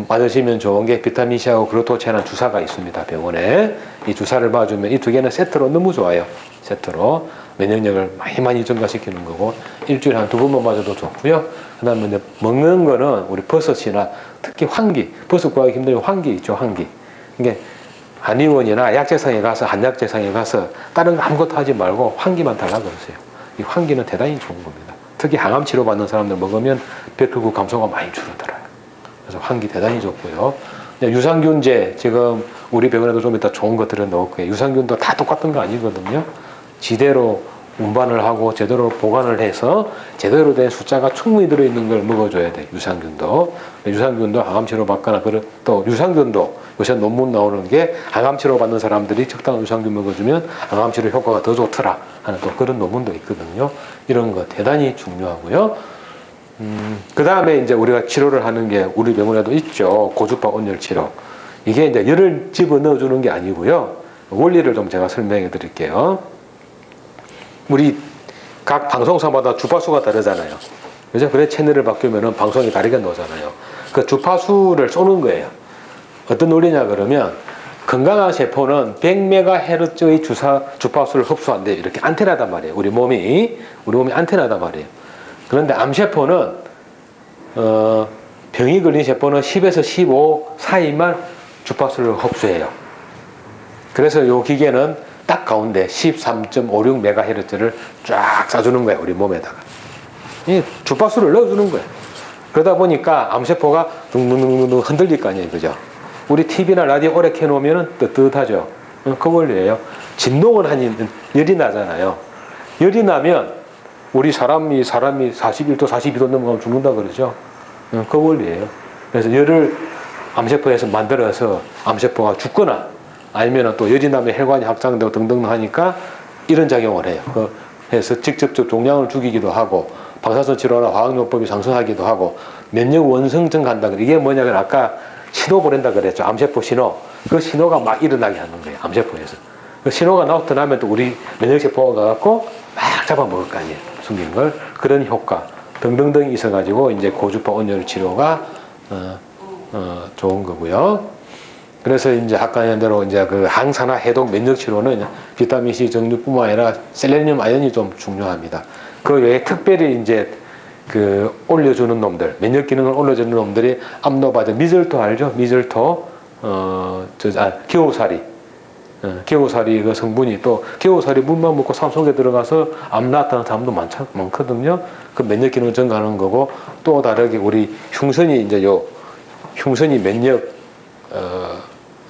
S1: 맞으시면 좋은 게 비타민C하고 글루토치아는 주사가 있습니다. 병원에. 이 주사를 맞으면 이 2개는 세트로 너무 좋아요. 세트로. 면역력을 많이 증가시키는 거고 일주일에 한 2번만 맞아도 좋고요. 그 다음에 이제 먹는 거는 우리 버섯이나 특히 황기, 버섯 구하기 힘든 황기 있죠. 황기. 이게 한의원이나 약재상에 가서 한약재상에 가서 다른 거 아무것도 하지 말고 황기만 달라고 그러세요. 이 황기는 대단히 좋은 겁니다. 특히 항암 치료 받는 사람들 먹으면 벽혈구 감소가 많이 줄어들어요. 그래서 황기 대단히 좋고요. 유산균제 지금 우리 병원에도 좀 이따 좋은 것들을 넣을 거예요. 유산균도 다 똑같은 거 아니거든요. 지대로 운반을 하고 제대로 보관을 해서 제대로 된 숫자가 충분히 들어있는 걸 먹어줘야 돼. 유산균도. 유산균도 항암치료 받거나 또 유산균도 요새 논문 나오는 게 항암치료 받는 사람들이 적당한 유산균 먹어주면 항암치료 효과가 더 좋더라 하는 또 그런 논문도 있거든요. 이런 거 대단히 중요하고요. 그 다음에 이제 우리가 치료를 하는 게 우리 병원에도 있죠. 고주파 온열 치료. 이게 이제 열을 집어 넣어주는 게 아니고요. 원리를 좀 제가 설명해 드릴게요. 우리 각 방송사마다 주파수가 다르잖아요. 그죠? 그래 채널을 바꾸면은 방송이 다르게 나오잖아요. 그 주파수를 쏘는 거예요. 어떤 논리냐 그러면 건강한 세포는 100MHz의 주파수를 흡수한대요. 이렇게 안테나단 말이에요. 우리 몸이 안테나단 말이에요. 그런데 암세포는 병이 걸린 세포는 10에서 15 사이만 주파수를 흡수해요. 그래서 이 기계는 딱 가운데 13.56MHz를 쫙 쏴주는 거예요. 우리 몸에다가. 이 주파수를 넣어주는 거예요. 그러다 보니까 암세포가 둥둥둥둥 흔들릴 거 아니에요. 그죠? 우리 TV나 라디오 오래 켜놓으면 뜨뜻하죠. 그 원리예요. 진동을 하니 열이 나잖아요. 열이 나면 우리 사람이 41도, 42도 넘어가면 죽는다 그러죠. 그 원리예요. 그래서 열을 암세포에서 만들어서 암세포가 죽거나 아니면 또 열이 나면 혈관이 확장되고 등등 하니까 이런 작용을 해요. 그래서 직접적 종양을 죽이기도 하고 방사선 치료나 화학요법이 상승하기도 하고 면역 원성증 간다. 이게 뭐냐면 아까 신호 보낸다 그랬죠. 암세포 신호. 그 신호가 막 일어나게 하는 거예요. 암세포에서. 그 신호가 나타나면 또 우리 면역세포가 갖고 막 잡아먹을 거 아니에요. 숨긴 걸. 그런 효과 등등등이 있어가지고 이제 고주파 온열 치료가 좋은 거고요. 그래서 이제 아까 한 대로 이제 그 항산화 해독 면역 치료는 비타민 C 정류뿐만 아니라 셀레늄 아연이 좀 중요합니다. 그 외에 특별히 이제 그 올려주는 놈들, 면역 기능을 올려주는 놈들이 암노바제, 미즐토 알죠? 미즐토, 기호사리. 기호사리 그 성분이 또 기호사리 물만 먹고 산속에 들어가서 암 나타나는 사람도 많거든요. 그 면역 기능 증가하는 거고 또 다르게 우리 흉선이 이제 흉선이 면역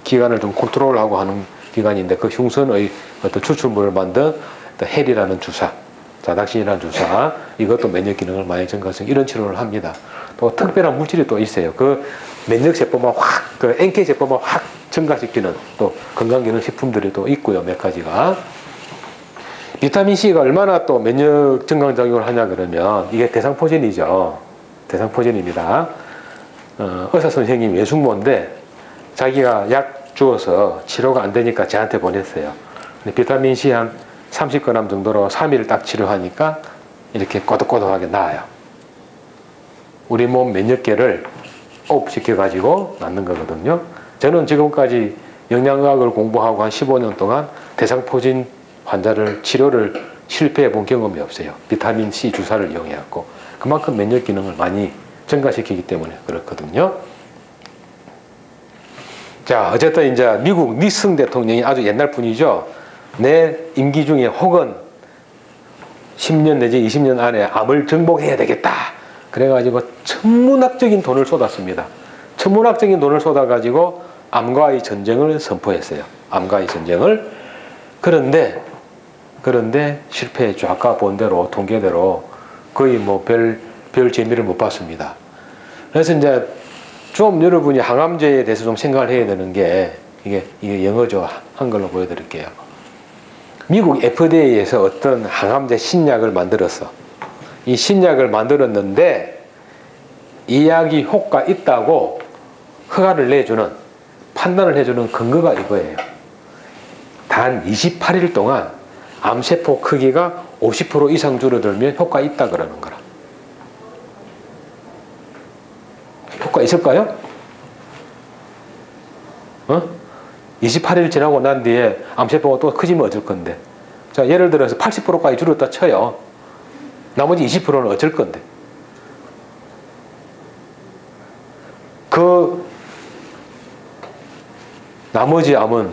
S1: 기관을 좀 컨트롤하고 하는 기관인데 그 흉선의 어떤 추출물을 만든 헬이라는 주사, 자닥신이라는 주사 이것도 면역 기능을 많이 증가해서 이런 치료를 합니다. 또 특별한 물질이 또 있어요. 그 면역 세포만 확, 그 NK 세포만 확 증가시키는 또 건강기능 식품들이 또 있고요. 몇 가지가. 비타민 C가 얼마나 또 면역 증강 작용을 하냐 그러면 이게 대상포진이죠. 대상포진입니다. 의사 선생님이 외숙모인데 자기가 약 주어서 치료가 안 되니까 저한테 보냈어요. 근데 비타민 C 한 30g 정도로 3일 딱 치료하니까 이렇게 꼬독꼬독하게 나아요. 우리 몸 면역계를 업시켜가지고 낫는 거거든요. 저는 지금까지 영양학을 공부하고 한 15년 동안 대상포진 환자를 치료를 실패해 본 경험이 없어요. 비타민 C 주사를 이용해갖고. 그만큼 면역 기능을 많이 증가시키기 때문에 그렇거든요. 자, 어쨌든 이제 미국 니슨 대통령이 아주 옛날 분이죠. 내 임기 중에 혹은 10년 내지 20년 안에 암을 정복해야 되겠다. 그래가지고 천문학적인 돈을 쏟았습니다. 천문학적인 돈을 쏟아가지고 암과의 전쟁을 선포했어요. 암과의 전쟁을. 그런데 실패했죠. 아까 본 대로 통계대로 거의 뭐 별 재미를 못 봤습니다. 그래서 이제 좀 여러분이 항암제에 대해서 좀 생각을 해야 되는 게 이게 영어죠. 한글로 보여드릴게요. 미국 FDA에서 어떤 항암제 신약을 만들었어. 이 신약을 만들었는데 이 약이 효과 있다고 허가를 내주는 판단을 해주는 근거가 이거예요. 단 28일 동안 암세포 크기가 50% 이상 줄어들면 효과 있다 그러는 거라. 효과 있을까요? 28일 지나고 난 뒤에 암세포가 또 커지면 어쩔 건데. 자, 예를 들어서 80%까지 줄었다 쳐요. 나머지 20%는 어쩔 건데. 그 나머지 암은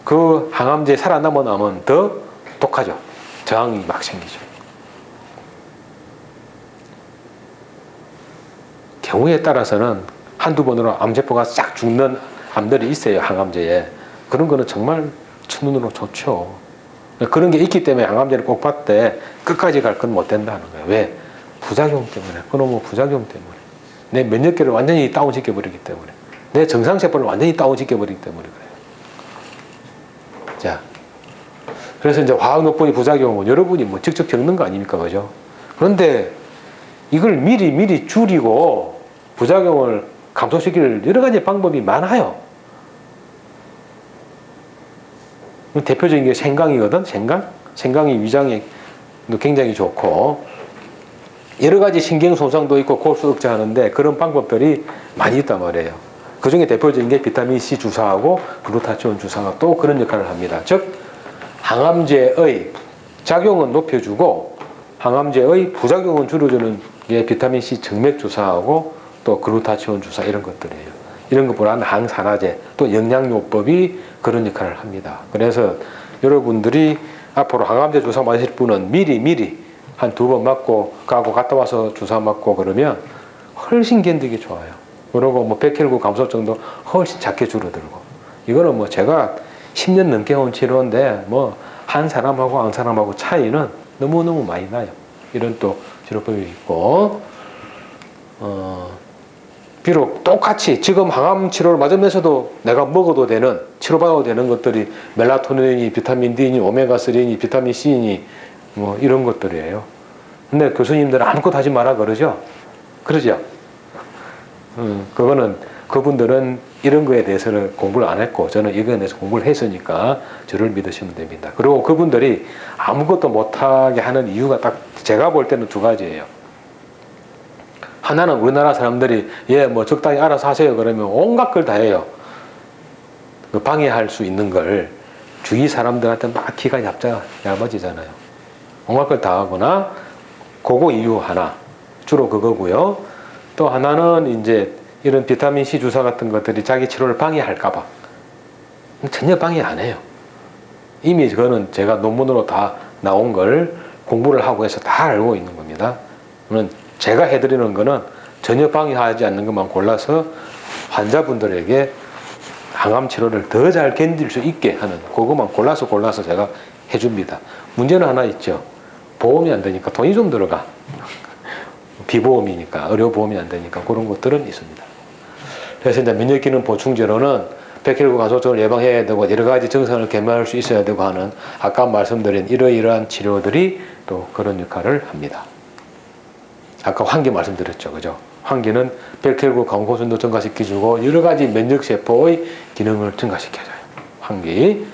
S1: 그 항암제 살아남은 암은 더 독하죠. 저항이 막 생기죠. 경우에 따라서는 한두 번으로 암세포가 싹 죽는 암들이 있어요. 항암제에. 그런 거는 정말 첫눈으로 좋죠. 그런 게 있기 때문에 항암제를 꼭 받되 끝까지 갈 건 못 된다는 거예요. 왜? 부작용 때문에. 그놈의 부작용 때문에. 내 면역계를 완전히 다운시켜버리기 때문에. 내 정상세포를 완전히 다운시켜버리기 때문에 그래요. 자, 그래서 이제 화학요법의 부작용은 여러분이 뭐 직접 겪는 거 아닙니까? 그죠? 그런데 이걸 미리 줄이고 부작용을 감소시킬 여러 가지 방법이 많아요. 대표적인 게 생강이거든. 생강이 위장에 굉장히 좋고 여러 가지 신경 손상도 있고 골수 억제하는데 그런 방법들이 많이 있단 말이에요. 그 중에 대표적인 게 비타민 C 주사하고 글루타치온 주사가 또 그런 역할을 합니다. 즉 항암제의 작용은 높여주고 항암제의 부작용은 줄여주는 게 비타민 C 정맥 주사하고 또 글루타치온 주사 이런 것들이에요. 이런 것보다는 항산화제 또 영양요법이 그런 역할을 합니다. 그래서 여러분들이 앞으로 항암제 주사 맞으실 분은 미리 한 2번 맞고 가고 갔다 와서 주사 맞고 그러면 훨씬 견디기 좋아요. 그리고 뭐 백혈구 감소 정도 훨씬 작게 줄어들고. 이거는 뭐 제가 10년 넘게 온 치료인데 뭐 한 사람하고 한 사람하고 차이는 너무너무 많이 나요. 이런 또 치료법이 있고 비록 똑같이 지금 항암 치료를 맞으면서도 내가 먹어도 되는 치료받아도 되는 것들이 멜라토닌이 비타민 D니 오메가3니 비타민 C니 뭐 이런 것들이에요. 근데 교수님들은 아무것도 하지 마라 그러죠? 그러죠? 그거는 그분들은 이런 거에 대해서는 공부를 안 했고 저는 이거에 대해서 공부를 했으니까 저를 믿으시면 됩니다. 그리고 그분들이 아무것도 못하게 하는 이유가 딱 제가 볼 때는 두 가지예요. 하나는 우리나라 사람들이 뭐 적당히 알아서 하세요 그러면 온갖 걸 다 해요. 그 방해할 수 있는 걸 주위 사람들한테 막 기가 얇아지잖아요. 온갖 걸 다 하거나 그거 이유 하나 주로 그거고요. 또 하나는 이제 이런 비타민C 주사 같은 것들이 자기 치료를 방해할까봐 전혀 방해 안 해요. 이미 그거는 제가 논문으로 다 나온 걸 공부를 하고 해서 다 알고 있는 겁니다. 그러면 제가 해드리는 거는 전혀 방해하지 않는 것만 골라서 환자분들에게 항암 치료를 더 잘 견딜 수 있게 하는 그것만 골라서 제가 해줍니다. 문제는 하나 있죠. 보험이 안 되니까 돈이 좀 들어가. 비보험이니까 의료보험이 안 되니까 그런 것들은 있습니다. 그래서 이제 면역기능 보충제로는 백혈구 가소증을 예방해야 되고 여러 가지 증상을 개선할 수 있어야 되고 하는 아까 말씀드린 이러이러한 치료들이 또 그런 역할을 합니다. 아까 환기 말씀드렸죠, 그죠? 환기는 백혈구 강호순도 증가시켜주고 여러 가지 면역 세포의 기능을 증가시켜줘요. 환기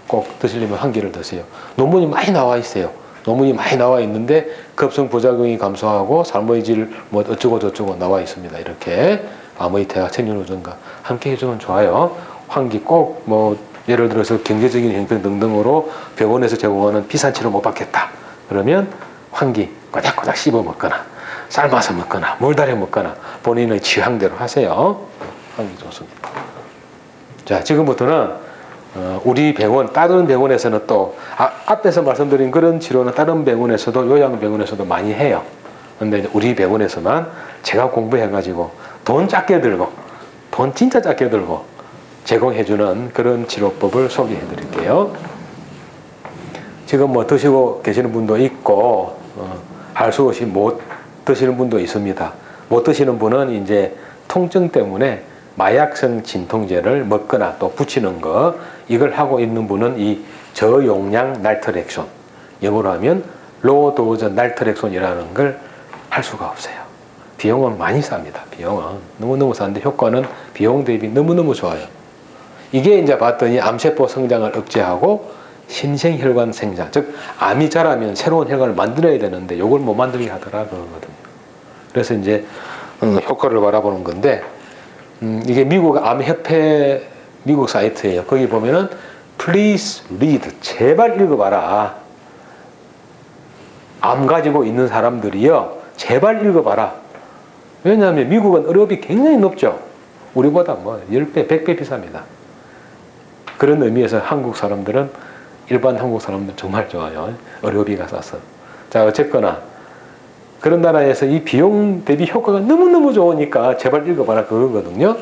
S1: 꼭 드시려면 환기를 드세요. 논문이 많이 나와 있어요. 논문이 많이 나와 있는데 급성 부작용이 감소하고 삶의 질 뭐 어쩌고 저쩌고 나와 있습니다. 이렇게 암의 태아 생존 증가 함께 해주면 좋아요. 환기 꼭 뭐 예를 들어서 경제적인 형편 등등으로 병원에서 제공하는 비싼 치료 못 받겠다. 그러면 환기 꼬작꼬작 씹어 먹거나 삶아서 먹거나 물 달여 먹거나 본인의 취향대로 하세요. 환기 좋습니다. 자, 지금부터는 우리 병원, 다른 병원에서는 또 앞에서 말씀드린 그런 치료는 다른 병원에서도 요양병원에서도 많이 해요. 근데 우리 병원에서만 제가 공부해가지고 돈 작게 들고 돈 진짜 작게 들고 제공해주는 그런 치료법을 소개해드릴게요. 지금 뭐 드시고 계시는 분도 있고 할 수 없이 못 드시는 분도 있습니다. 못 드시는 분은 이제 통증 때문에 마약성 진통제를 먹거나 또 붙이는 거 이걸 하고 있는 분은 이 저용량 날트렉손 영어로 하면 로우 도즈 날트렉손이라는 걸 할 수가 없어요. 비용은 많이 쌉니다. 비용은 너무너무 싼데 효과는 비용 대비 너무너무 좋아요. 이게 이제 봤더니 암세포 성장을 억제하고 신생혈관 생장, 즉 암이 자라면 새로운 혈관을 만들어야 되는데 이걸 못 만들게 하더라 그러거든요. 그래서 이제 효과를 바라보는 건데 이게 미국 암협회 미국 사이트예요. 거기 보면은 Please read, 제발 읽어봐라. 암 가지고 있는 사람들이요, 제발 읽어봐라. 왜냐하면 미국은 의료비 굉장히 높죠. 우리보다 뭐 10배, 100배 비쌉니다. 그런 의미에서 한국 사람들은 일반 한국 사람들 정말 좋아요. 의료비가 싸서. 자, 어쨌거나 그런 나라에서 이 비용 대비 효과가 너무너무 좋으니까 제발 읽어봐라 그거거든요.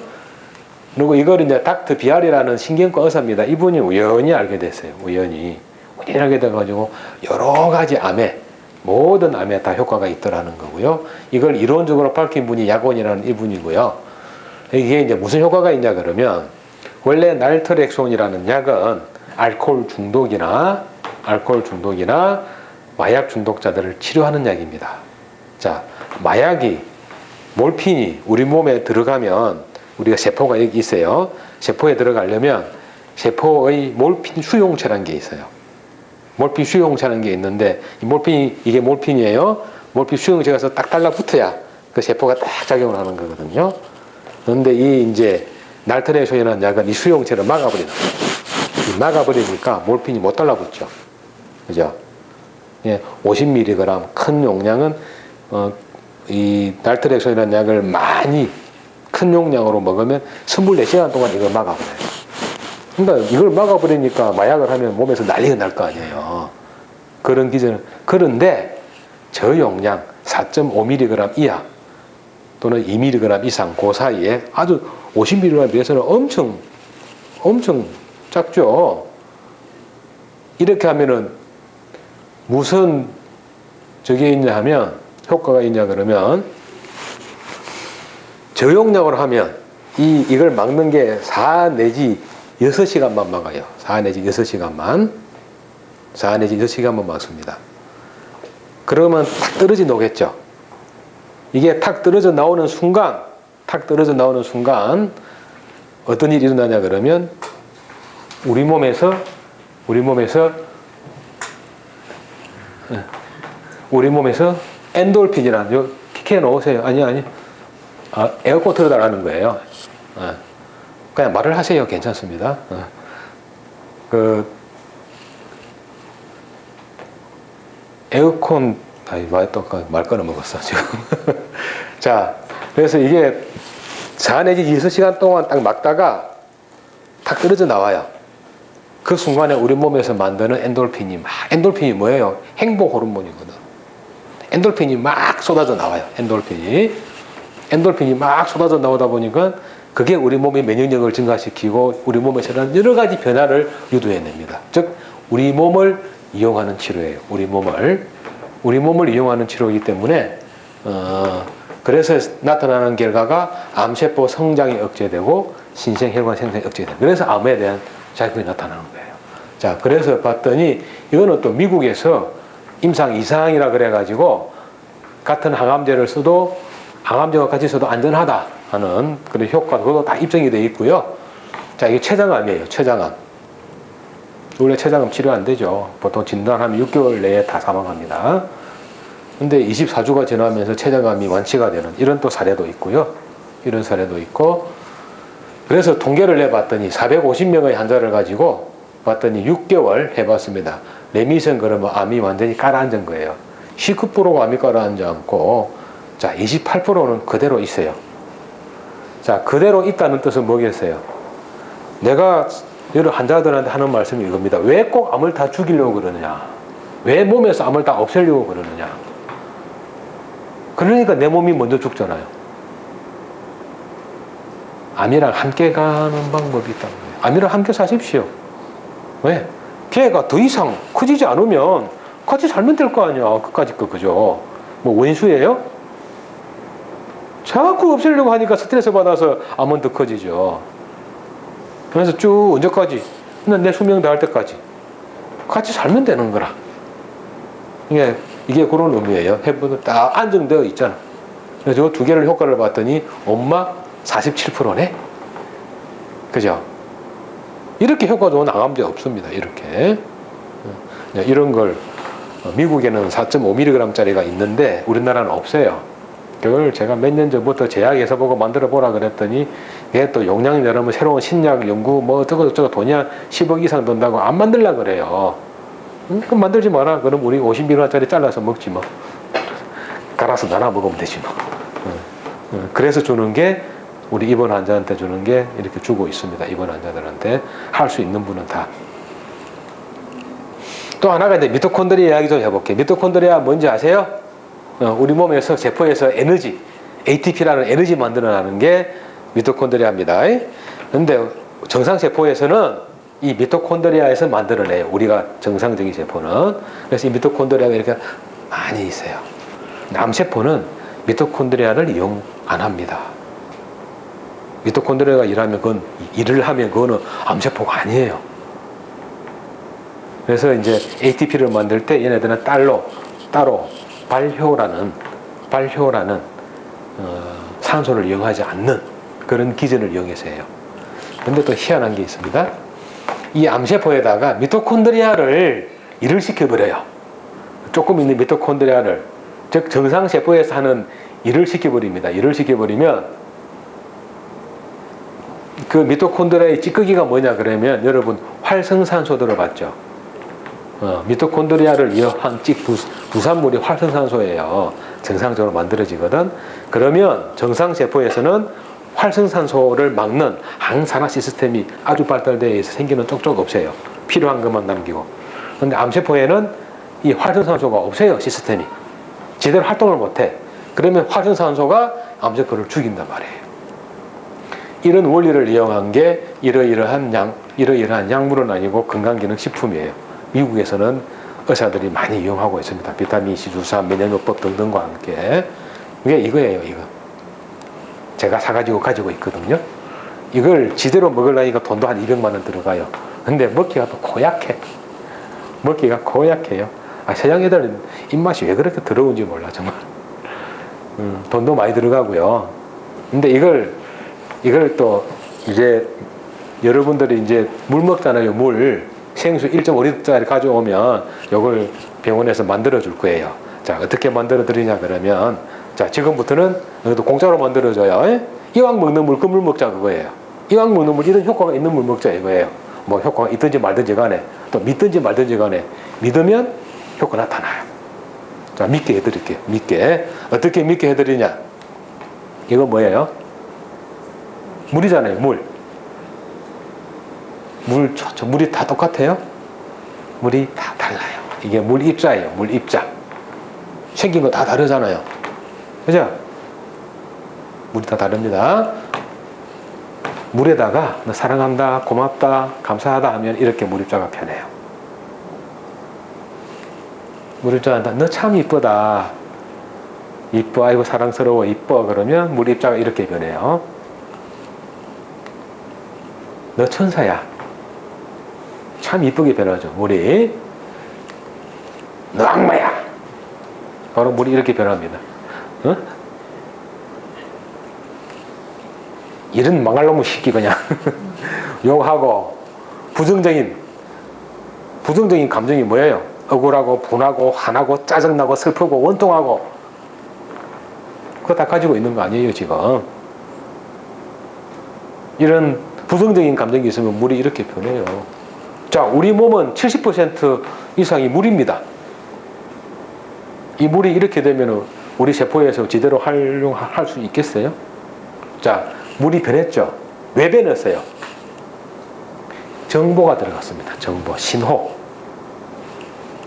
S1: 그리고 이걸 이제 닥터 비알이라는 신경과 의사입니다. 이분이 우연히 알게 됐어요. 우연히 알게 돼가지고 여러 가지 암에 모든 암에 다 효과가 있더라는 거고요. 이걸 이론적으로 밝힌 분이 야곤이라는 이분이고요. 이게 이제 무슨 효과가 있냐 그러면 원래 날트렉손이라는 약은 알코올 중독이나 마약 중독자들을 치료하는 약입니다. 자, 마약이 몰핀이 우리 몸에 들어가면 우리가 세포가 여기 있어요. 세포에 들어가려면 세포의 몰핀 수용체라는 게 있어요. 몰핀 수용체라는 게 있는데 이 몰핀이 이게 몰핀이에요. 몰핀 수용체가 딱 달라붙어야 그 세포가 딱 작용을 하는 거거든요. 그런데 이 이제 날트렉손이라는 약은 이 수용체를 막아버리니까 몰핀이 못 달라붙죠. 그죠? 예, 50mg 큰 용량은 이 날트렉손이라는 약을 많이 큰 용량으로 먹으면 24시간 동안 이걸 막아버려요. 그러니까 이걸 막아버리니까 마약을 하면 몸에서 난리가 날 거 아니에요. 그런 기제는. 그런데 저용량 4.5mg 이하 또는 2mg 이상 그 사이에 아주 50mg에 비해서는 엄청 작죠. 이렇게 하면은 무슨 저게 있냐 하면 효과가 있냐 그러면 저용량으로 하면 이걸 막는 게 4 내지 6시간만 막아요. 4 내지 6시간만 막습니다. 그러면 탁 떨어져 나오겠죠. 이게 탁 떨어져 나오는 순간 탁 떨어져 나오는 순간 어떤 일이 일어나냐 그러면 우리 몸에서 엔돌핀이라는 요 켜놓으세요. 아니. 에어컨 틀어달라는 거예요. 그냥 말을 하세요. 괜찮습니다. 에어컨, 말 끊어먹었어, 지금. 자, 그래서 이게 4 내지 6시간 동안 딱 막다가 탁 떨어져 나와요. 그 순간에 우리 몸에서 만드는 엔돌핀이 뭐예요? 행복 호르몬이거든. 엔돌핀이 막 쏟아져 나와요. 엔돌핀이 막 쏟아져 나오다 보니까 그게 우리 몸의 면역력을 증가시키고 우리 몸에서 여러 가지 변화를 유도해냅니다. 즉, 우리 몸을 이용하는 치료예요. 우리 몸을 이용하는 치료이기 때문에 그래서 나타나는 결과가 암세포 성장이 억제되고 신생혈관 생성이 억제돼요. 그래서 암에 대한 자극이 나타나는 거예요. 자, 그래서 봤더니 이거는 또 미국에서 임상 이상이라 그래가지고 같은 항암제를 써도 항암제와 같이 써도 안전하다 하는 그런 효과, 그것도 다 입증이 되어 있고요. 자, 이게 췌장암이에요. 췌장암. 원래 췌장암 치료 안 되죠. 보통 진단하면 6개월 내에 다 사망합니다. 근데 24주가 지나면서 췌장암이 완치가 되는 이런 또 사례도 있고요. 이런 사례도 있고. 그래서 통계를 내봤더니 450명의 환자를 가지고 봤더니 6개월 해봤습니다. 레미션 그러면 암이 완전히 가라앉은 거예요. 19%가 암이 가라앉지 않고, 자, 28%는 그대로 있어요. 자, 그대로 있다는 뜻은 뭐겠어요? 내가 여러 환자들한테 하는 말씀이 이겁니다. 왜 꼭 암을 다 죽이려고 그러느냐? 왜 몸에서 암을 다 없애려고 그러느냐? 그러니까 내 몸이 먼저 죽잖아요. 암이랑 함께 가는 방법이 있다는 거예요. 암이랑 함께 사십시오. 왜? 피해가 더 이상 커지지 않으면 같이 살면 될 거 아니야. 끝까지 그죠? 뭐 원수예요? 자꾸 없애려고 하니까 스트레스 받아서 암은 더 커지죠. 그래서 쭉 언제까지? 내 수명 다할 때까지 같이 살면 되는 거라. 이게 그런 의미예요. 해보면 딱 안정되어 있잖아. 그래서 이 두 개를 효과를 봤더니 엄마 47%네? 그죠? 이렇게 효과 좋은 항암제 없습니다. 이렇게. 이런 걸 미국에는 4.5mg짜리가 있는데 우리나라는 없어요. 그걸 제가 몇 년 전부터 제약회사 보고 만들어 보라 그랬더니 이게 또 용량이 늘으면 새로운 신약 연구 뭐 어쩌고 돈이 한 10억 이상 든다고 안 만들라 그래요. 그럼 만들지 마라. 그럼 우리 50mg짜리 잘라서 먹지 뭐. 갈아서 나눠 먹으면 되지 뭐. 그래서 주는 게 우리 입원 환자한테 주는 게 이렇게 주고 있습니다. 입원 환자들한테 할 수 있는 분은 다. 또 하나가 이제 미토콘드리아 이야기 좀 해볼게요. 미토콘드리아 뭔지 아세요? 우리 몸에서 세포에서 에너지, ATP라는 에너지 만들어내는 게 미토콘드리아입니다. 그런데 정상 세포에서는 이 미토콘드리아에서 만들어내요. 우리가 정상적인 세포는. 그래서 이 미토콘드리아가 이렇게 많이 있어요. 암세포는 미토콘드리아를 이용 안 합니다. 미토콘드리아가 일을 하면 그거는 암세포가 아니에요. 그래서 이제 ATP를 만들 때 얘네들은 따로 발효라는 산소를 이용하지 않는 그런 기전을 이용해서 해요. 그런데 또 희한한 게 있습니다. 이 암세포에다가 미토콘드리아를 일을 시켜버려요. 조금 있는 미토콘드리아를, 즉 정상세포에서 하는 일을 시켜버립니다. 일을 시켜버리면 그 미토콘드리아의 찌꺼기가 뭐냐 그러면 여러분 활성산소 들어봤죠? 미토콘드리아를 이용한 부산물이 활성산소예요. 정상적으로 만들어지거든. 그러면 정상세포에서는 활성산소를 막는 항산화 시스템이 아주 발달되어 있어 생기는 쪽쪽 없어요. 필요한 것만 남기고. 그런데 암세포에는 이 활성산소가 없어요. 시스템이. 제대로 활동을 못해. 그러면 활성산소가 암세포를 죽인단 말이에요. 이런 원리를 이용한 게 이러이러한 약물은 아니고 건강기능식품이에요. 미국에서는 의사들이 많이 이용하고 있습니다. 비타민C 주사, 면역요법 등등과 함께. 이게 이거예요, 이거. 제가 사가지고 가지고 있거든요. 이걸 지대로 먹으려니까 돈도 한 200만 원 들어가요. 근데 먹기가 또 고약해. 먹기가 고약해요. 서양 애들은 입맛이 왜 그렇게 더러운지 몰라, 정말. 돈도 많이 들어가고요. 근데 이걸 또 이제 여러분들이 이제 물 먹잖아요. 물 생수 1.5리터짜리 가져오면 이걸 병원에서 만들어 줄 거예요. 자, 어떻게 만들어 드리냐 그러면, 자, 지금부터는 이것도 공짜로 만들어 줘요. 이왕 먹는 물 그 물 먹자 그거예요. 이왕 먹는 물 이런 효과가 있는 물 먹자 이거예요. 뭐 효과가 있든지 말든지 간에, 또 믿든지 말든지 간에 믿으면 효과 나타나요. 자, 믿게 해드릴게요. 믿게. 어떻게 믿게 해드리냐? 이거 뭐예요? 물이잖아요. 물이 다 똑같아요? 물이 다 달라요. 이게 물 입자예요. 물 입자. 생긴 거 다 다르잖아요. 그죠? 물이 다 다릅니다. 물에다가 너 사랑한다, 고맙다, 감사하다 하면 이렇게 물 입자가 변해요. 물 입자한다. 너 참 이쁘다. 이뻐, 아이고 사랑스러워, 이뻐. 그러면 물 입자가 이렇게 변해요. 너 천사야. 참 이쁘게 변하죠. 물이. 너 악마야. 바로 물이 이렇게 변합니다. 어? 이런 망할 놈의 새끼 그냥 욕하고. 부정적인 감정이 뭐예요? 억울하고 분하고 화나고 짜증나고 슬프고 원통하고, 그거 다 가지고 있는 거 아니에요 지금. 이런 부정적인 감정이 있으면 물이 이렇게 변해요. 자, 우리 몸은 70% 이상이 물입니다. 이 물이 이렇게 되면 우리 세포에서 제대로 활용할 수 있겠어요? 자, 물이 변했죠. 왜 변했어요? 정보가 들어갔습니다. 정보, 신호.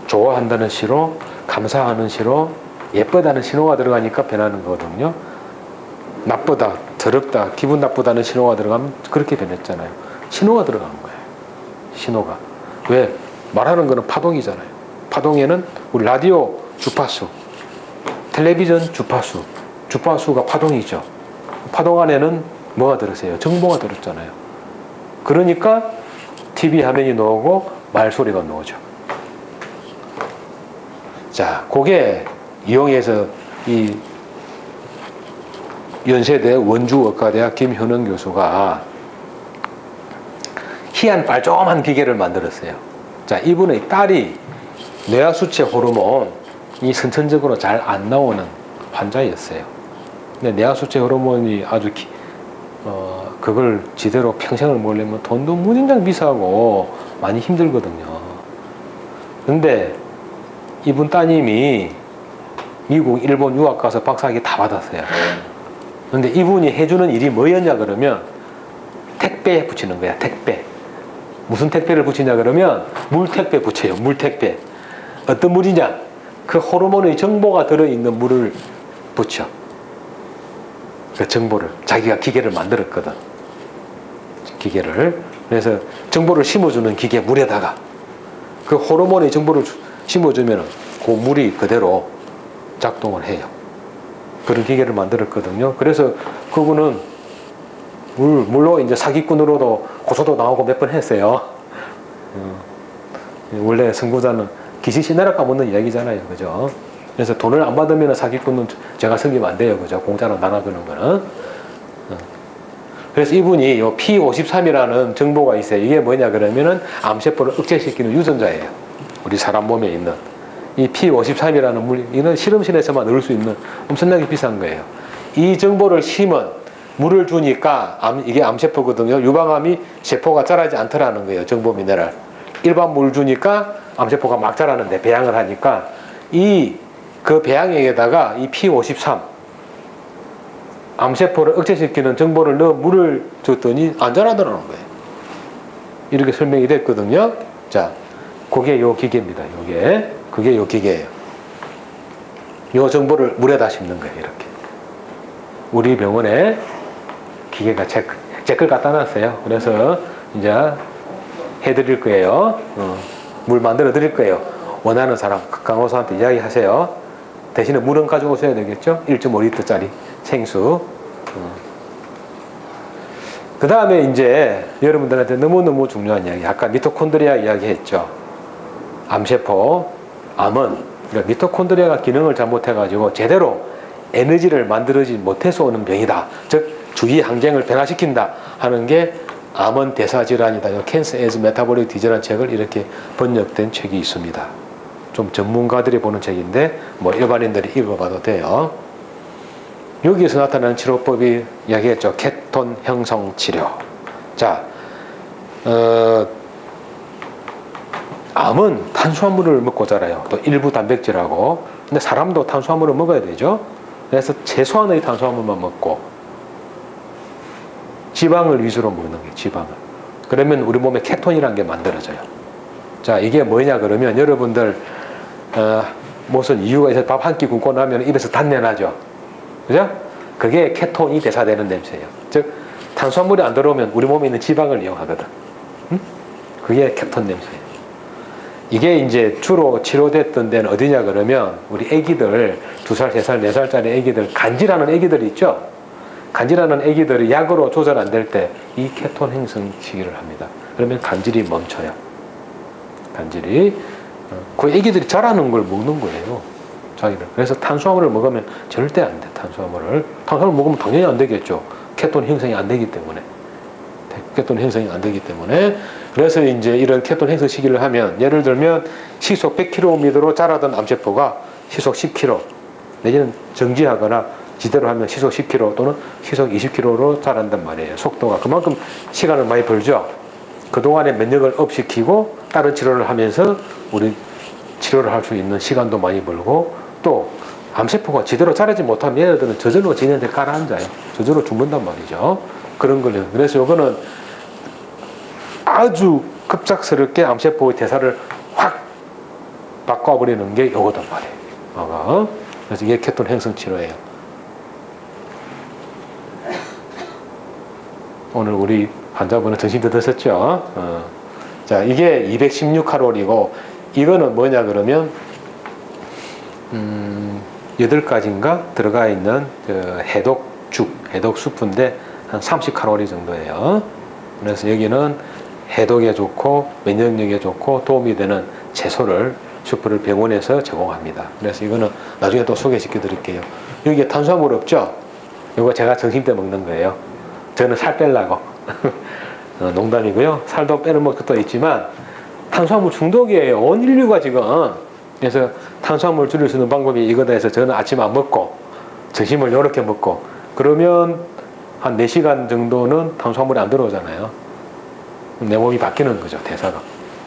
S1: 좋아한다는 신호, 감사하는 신호, 예쁘다는 신호가 들어가니까 변하는 거거든요. 나쁘다, 더럽다, 기분 나쁘다는 신호가 들어가면 그렇게 변했잖아요. 신호가 들어간 거예요. 신호가. 왜? 말하는 거는 파동이잖아요. 파동에는 우리 라디오 주파수, 텔레비전 주파수가 파동이죠. 파동 안에는 뭐가 들으세요? 정보가 들었잖아요. 그러니까 TV 화면이 나오고 말소리가 나오죠. 자, 그게 이용해서 이 연세대 원주의과대학 김현웅 교수가 희한 빨조한 기계를 만들었어요. 자, 이분의 딸이 뇌하수체 호르몬이 선천적으로 잘 안 나오는 환자였어요. 근데 뇌하수체 호르몬이 아주 그걸 제대로 평생을 먹으려면 돈도 무진장 비싸고 많이 힘들거든요. 근데 이분 따님이 미국, 일본 유학 가서 박사학위 다 받았어요. 근데 이분이 해주는 일이 뭐였냐 그러면 택배에 붙이는 거야. 택배. 무슨 택배를 붙이냐 그러면 물택배 붙여요. 물택배. 어떤 물이냐? 그 호르몬의 정보가 들어있는 물을 붙여. 그 정보를. 자기가 기계를 만들었거든. 기계를. 그래서 정보를 심어주는 기계 물에다가 그 호르몬의 정보를 심어주면 그 물이 그대로 작동을 해요. 그런 기계를 만들었거든요. 그래서 그분은 물로 이제 사기꾼으로도 고소도 나오고 몇 번 했어요. 원래 선구자는 기시시 나라 까먹는 이야기잖아요. 그죠? 그래서 돈을 안 받으면 사기꾼은 제가 섬기면 안 돼요. 그죠? 공짜로 나눠주는 거는. 그래서 이분이 요 P53이라는 정보가 있어요. 이게 뭐냐 그러면은 암세포를 억제시키는 유전자예요. 우리 사람 몸에 있는. 이 P53이라는 물, 이는 실험실에서만 넣을 수 있는 엄청나게 비싼 거예요. 이 정보를 심은 물을 주니까 이게 암세포거든요. 유방암이 세포가 자라지 않더라는 거예요. 정보 미네랄. 일반 물 주니까 암세포가 막 자라는데 배양을 하니까 그 배양액에다가 이 P53 암세포를 억제시키는 정보를 넣어 물을 줬더니 안 자라더라는 거예요. 이렇게 설명이 됐거든요. 자, 그게 요 기계입니다. 그게 요 기계예요. 요 정보를 물에다 심는 거예요. 이렇게. 우리 병원에 기계가 제 걸 갖다 놨어요. 그래서 이제 해드릴 거예요. 물 만들어 드릴 거예요. 원하는 사람 강호사한테 이야기하세요. 대신에 물은 가져오셔야 되겠죠. 1.5리터짜리 생수. 그 다음에 이제 여러분들한테 너무너무 중요한 이야기, 아까 미토콘드리아 이야기했죠. 암세포, 암은 미토콘드리아가 기능을 잘못해가지고 제대로 에너지를 만들어지 못해서 오는 병이다. 즉 주기 항쟁을 변화시킨다 하는 게 암은 대사질환이다. Cancer as Metabolic Disease라는 책을 이렇게 번역된 책이 있습니다. 좀 전문가들이 보는 책인데 뭐 일반인들이 읽어봐도 돼요. 여기에서 나타나는 치료법이 이야기했죠. 케톤 형성 치료. 자, 암은 탄수화물을 먹고 자라요. 또 일부 단백질하고. 근데 사람도 탄수화물을 먹어야 되죠. 그래서 최소한의 탄수화물만 먹고 지방을 위주로 먹는 게 지방을. 그러면 우리 몸에 케톤이라는 게 만들어져요. 자, 이게 뭐냐 그러면 여러분들 무슨 이유가 있어서 밥 한 끼 굶고 나면 입에서 단내 나죠. 그죠? 그게 케톤이 대사되는 냄새예요. 즉 탄수화물이 안 들어오면 우리 몸에 있는 지방을 이용하거든. 응? 그게 케톤 냄새예요. 이게 이제 주로 치료됐던 데는 어디냐 그러면 우리 애기들 2살, 3살, 4살짜리 애기들 간질하는 애기들이 있죠. 간질하는 애기들이 약으로 조절 안 될 때 이 케톤 형성 시기를 합니다. 그러면 간질이 멈춰요. 간질이 그 애기들이 자라는 걸 먹는 거예요. 자기를. 그래서 탄수화물을 먹으면 절대 안 돼. 탄수화물을 먹으면 당연히 안 되겠죠. 케톤 형성이 안 되기 때문에. 케톤 형성이 안 되기 때문에. 그래서 이제 이런 케톤 형성 시기를 하면 예를 들면 시속 100km로 자라던 암세포가 시속 10km 내지는 정지하거나 지대로 하면 시속 10km 또는 시속 20km로 자란단 말이에요. 속도가. 그만큼 시간을 많이 벌죠. 그동안에 면역을 업시키고 다른 치료를 하면서 우리 치료를 할 수 있는 시간도 많이 벌고 또 암세포가 제대로 자라지 못하면 얘네들은 저절로 지네들 가라앉아요. 저절로 죽는단 말이죠. 그런 거예요. 그래서 이거는 아주 급작스럽게 암세포의 대사를 확 바꿔버리는 게 이거단 말이에요. 그래서 이게 케톤 형성 치료예요. 오늘 우리 환자분은 정신도 드셨죠? 자, 이게 216칼로리고 이거는 뭐냐 그러면 8가지인가 들어가 있는 그 해독 수프인데 한 30칼로리 정도예요. 그래서 여기는 해독에 좋고 면역력에 좋고 도움이 되는 채소를 수프를 병원에서 제공합니다. 그래서 이거는 나중에 또 소개시켜 드릴게요. 여기에 탄수화물 없죠? 이거 제가 점심 때 먹는 거예요. 저는 살 빼려고. 농담이고요. 살도 빼는 것도 있지만 탄수화물 중독이에요. 온 인류가 지금. 그래서 탄수화물 줄일 수 있는 방법이 이거다 해서 저는 아침 안 먹고 점심을 이렇게 먹고 그러면 한 4시간 정도는 탄수화물이 안 들어오잖아요. 내 몸이 바뀌는 거죠. 대사가.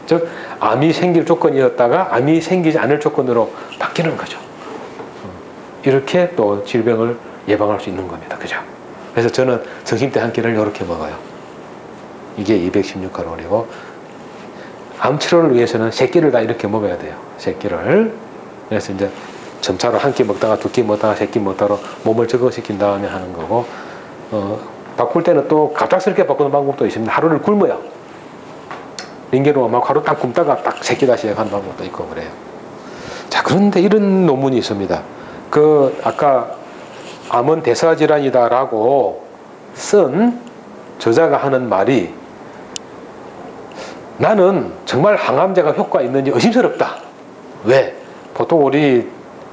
S1: 즉 암이 생길 조건이었다가 암이 생기지 않을 조건으로 바뀌는 거죠. 이렇게 또 질병을 예방할 수 있는 겁니다. 그죠? 그래서 저는 점심 때 한 끼를 이렇게 먹어요. 이게 216칼로리고 암 치료를 위해서는 3끼를 다 이렇게 먹어야 돼요. 3끼를. 그래서 이제 점차로 한 끼 먹다가 2끼 먹다가 3끼 먹다가 몸을 적응시킨 다음에 하는 거고 바꿀 때는 또 갑작스럽게 바꾸는 방법도 있습니다. 하루를 굶어요. 링게로 막 하루 딱 굶다가 딱 3끼 다시 하는 방법도 있고 그래요. 자, 그런데 이런 논문이 있습니다. 아까 암은 대사질환이다라고 쓴 저자가 하는 말이 나는 정말 항암제가 효과 있는지 의심스럽다. 왜? 보통 우리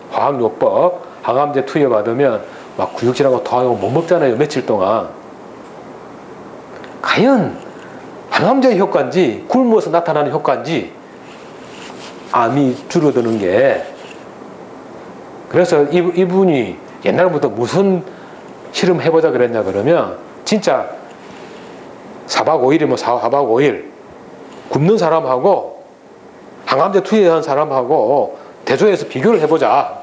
S1: 화학요법 항암제 투여받으면 막 구역질하고 토하고 못 먹잖아요. 며칠 동안. 과연 항암제의 효과인지 굶어서 나타나는 효과인지 암이 줄어드는 게 그래서 이분이 옛날부터 무슨 실험 해보자 그랬냐 그러면 진짜 4박 5일이면 4박 5일 굶는 사람하고 항암제 투여한 사람하고 대조해서 비교를 해보자.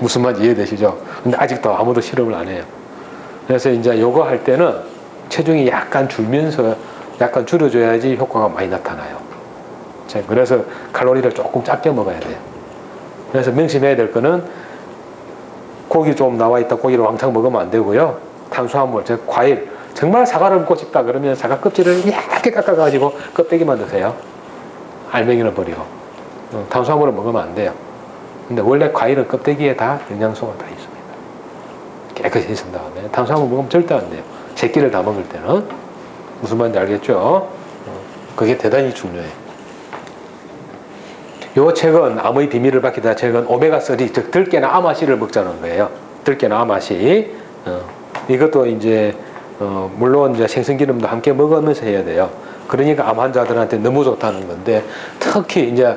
S1: 무슨 말인지 이해되시죠? 근데 아직도 아무도 실험을 안 해요. 그래서 이제 요거 할 때는 체중이 약간 줄면서 약간 줄여줘야지 효과가 많이 나타나요. 자, 그래서 칼로리를 조금 작게 먹어야 돼요. 그래서 명심해야 될 거는 고기 좀 나와 있다 고기를 왕창 먹으면 안 되고요. 탄수화물, 즉 과일. 정말 사과를 먹고 싶다 그러면 사과 껍질을 얇게 깎아가지고 껍데기만 드세요. 알맹이는 버리고. 탄수화물을 먹으면 안 돼요. 근데 원래 과일은 껍데기에 다 영양소가 다 있습니다. 깨끗이 씻은 다음에. 탄수화물 먹으면 절대 안 돼요. 3끼를 다 먹을 때는. 무슨 말인지 알겠죠? 그게 대단히 중요해요. 이 책은 암의 비밀을 밝히다 책은 오메가3, 즉 들깨나 아마씨를 먹자는 거예요. 들깨나 맛이. 이것도 이제 물론 이제 생선기름도 함께 먹으면서 해야 돼요. 그러니까 암 환자들한테 너무 좋다는 건데, 특히 이제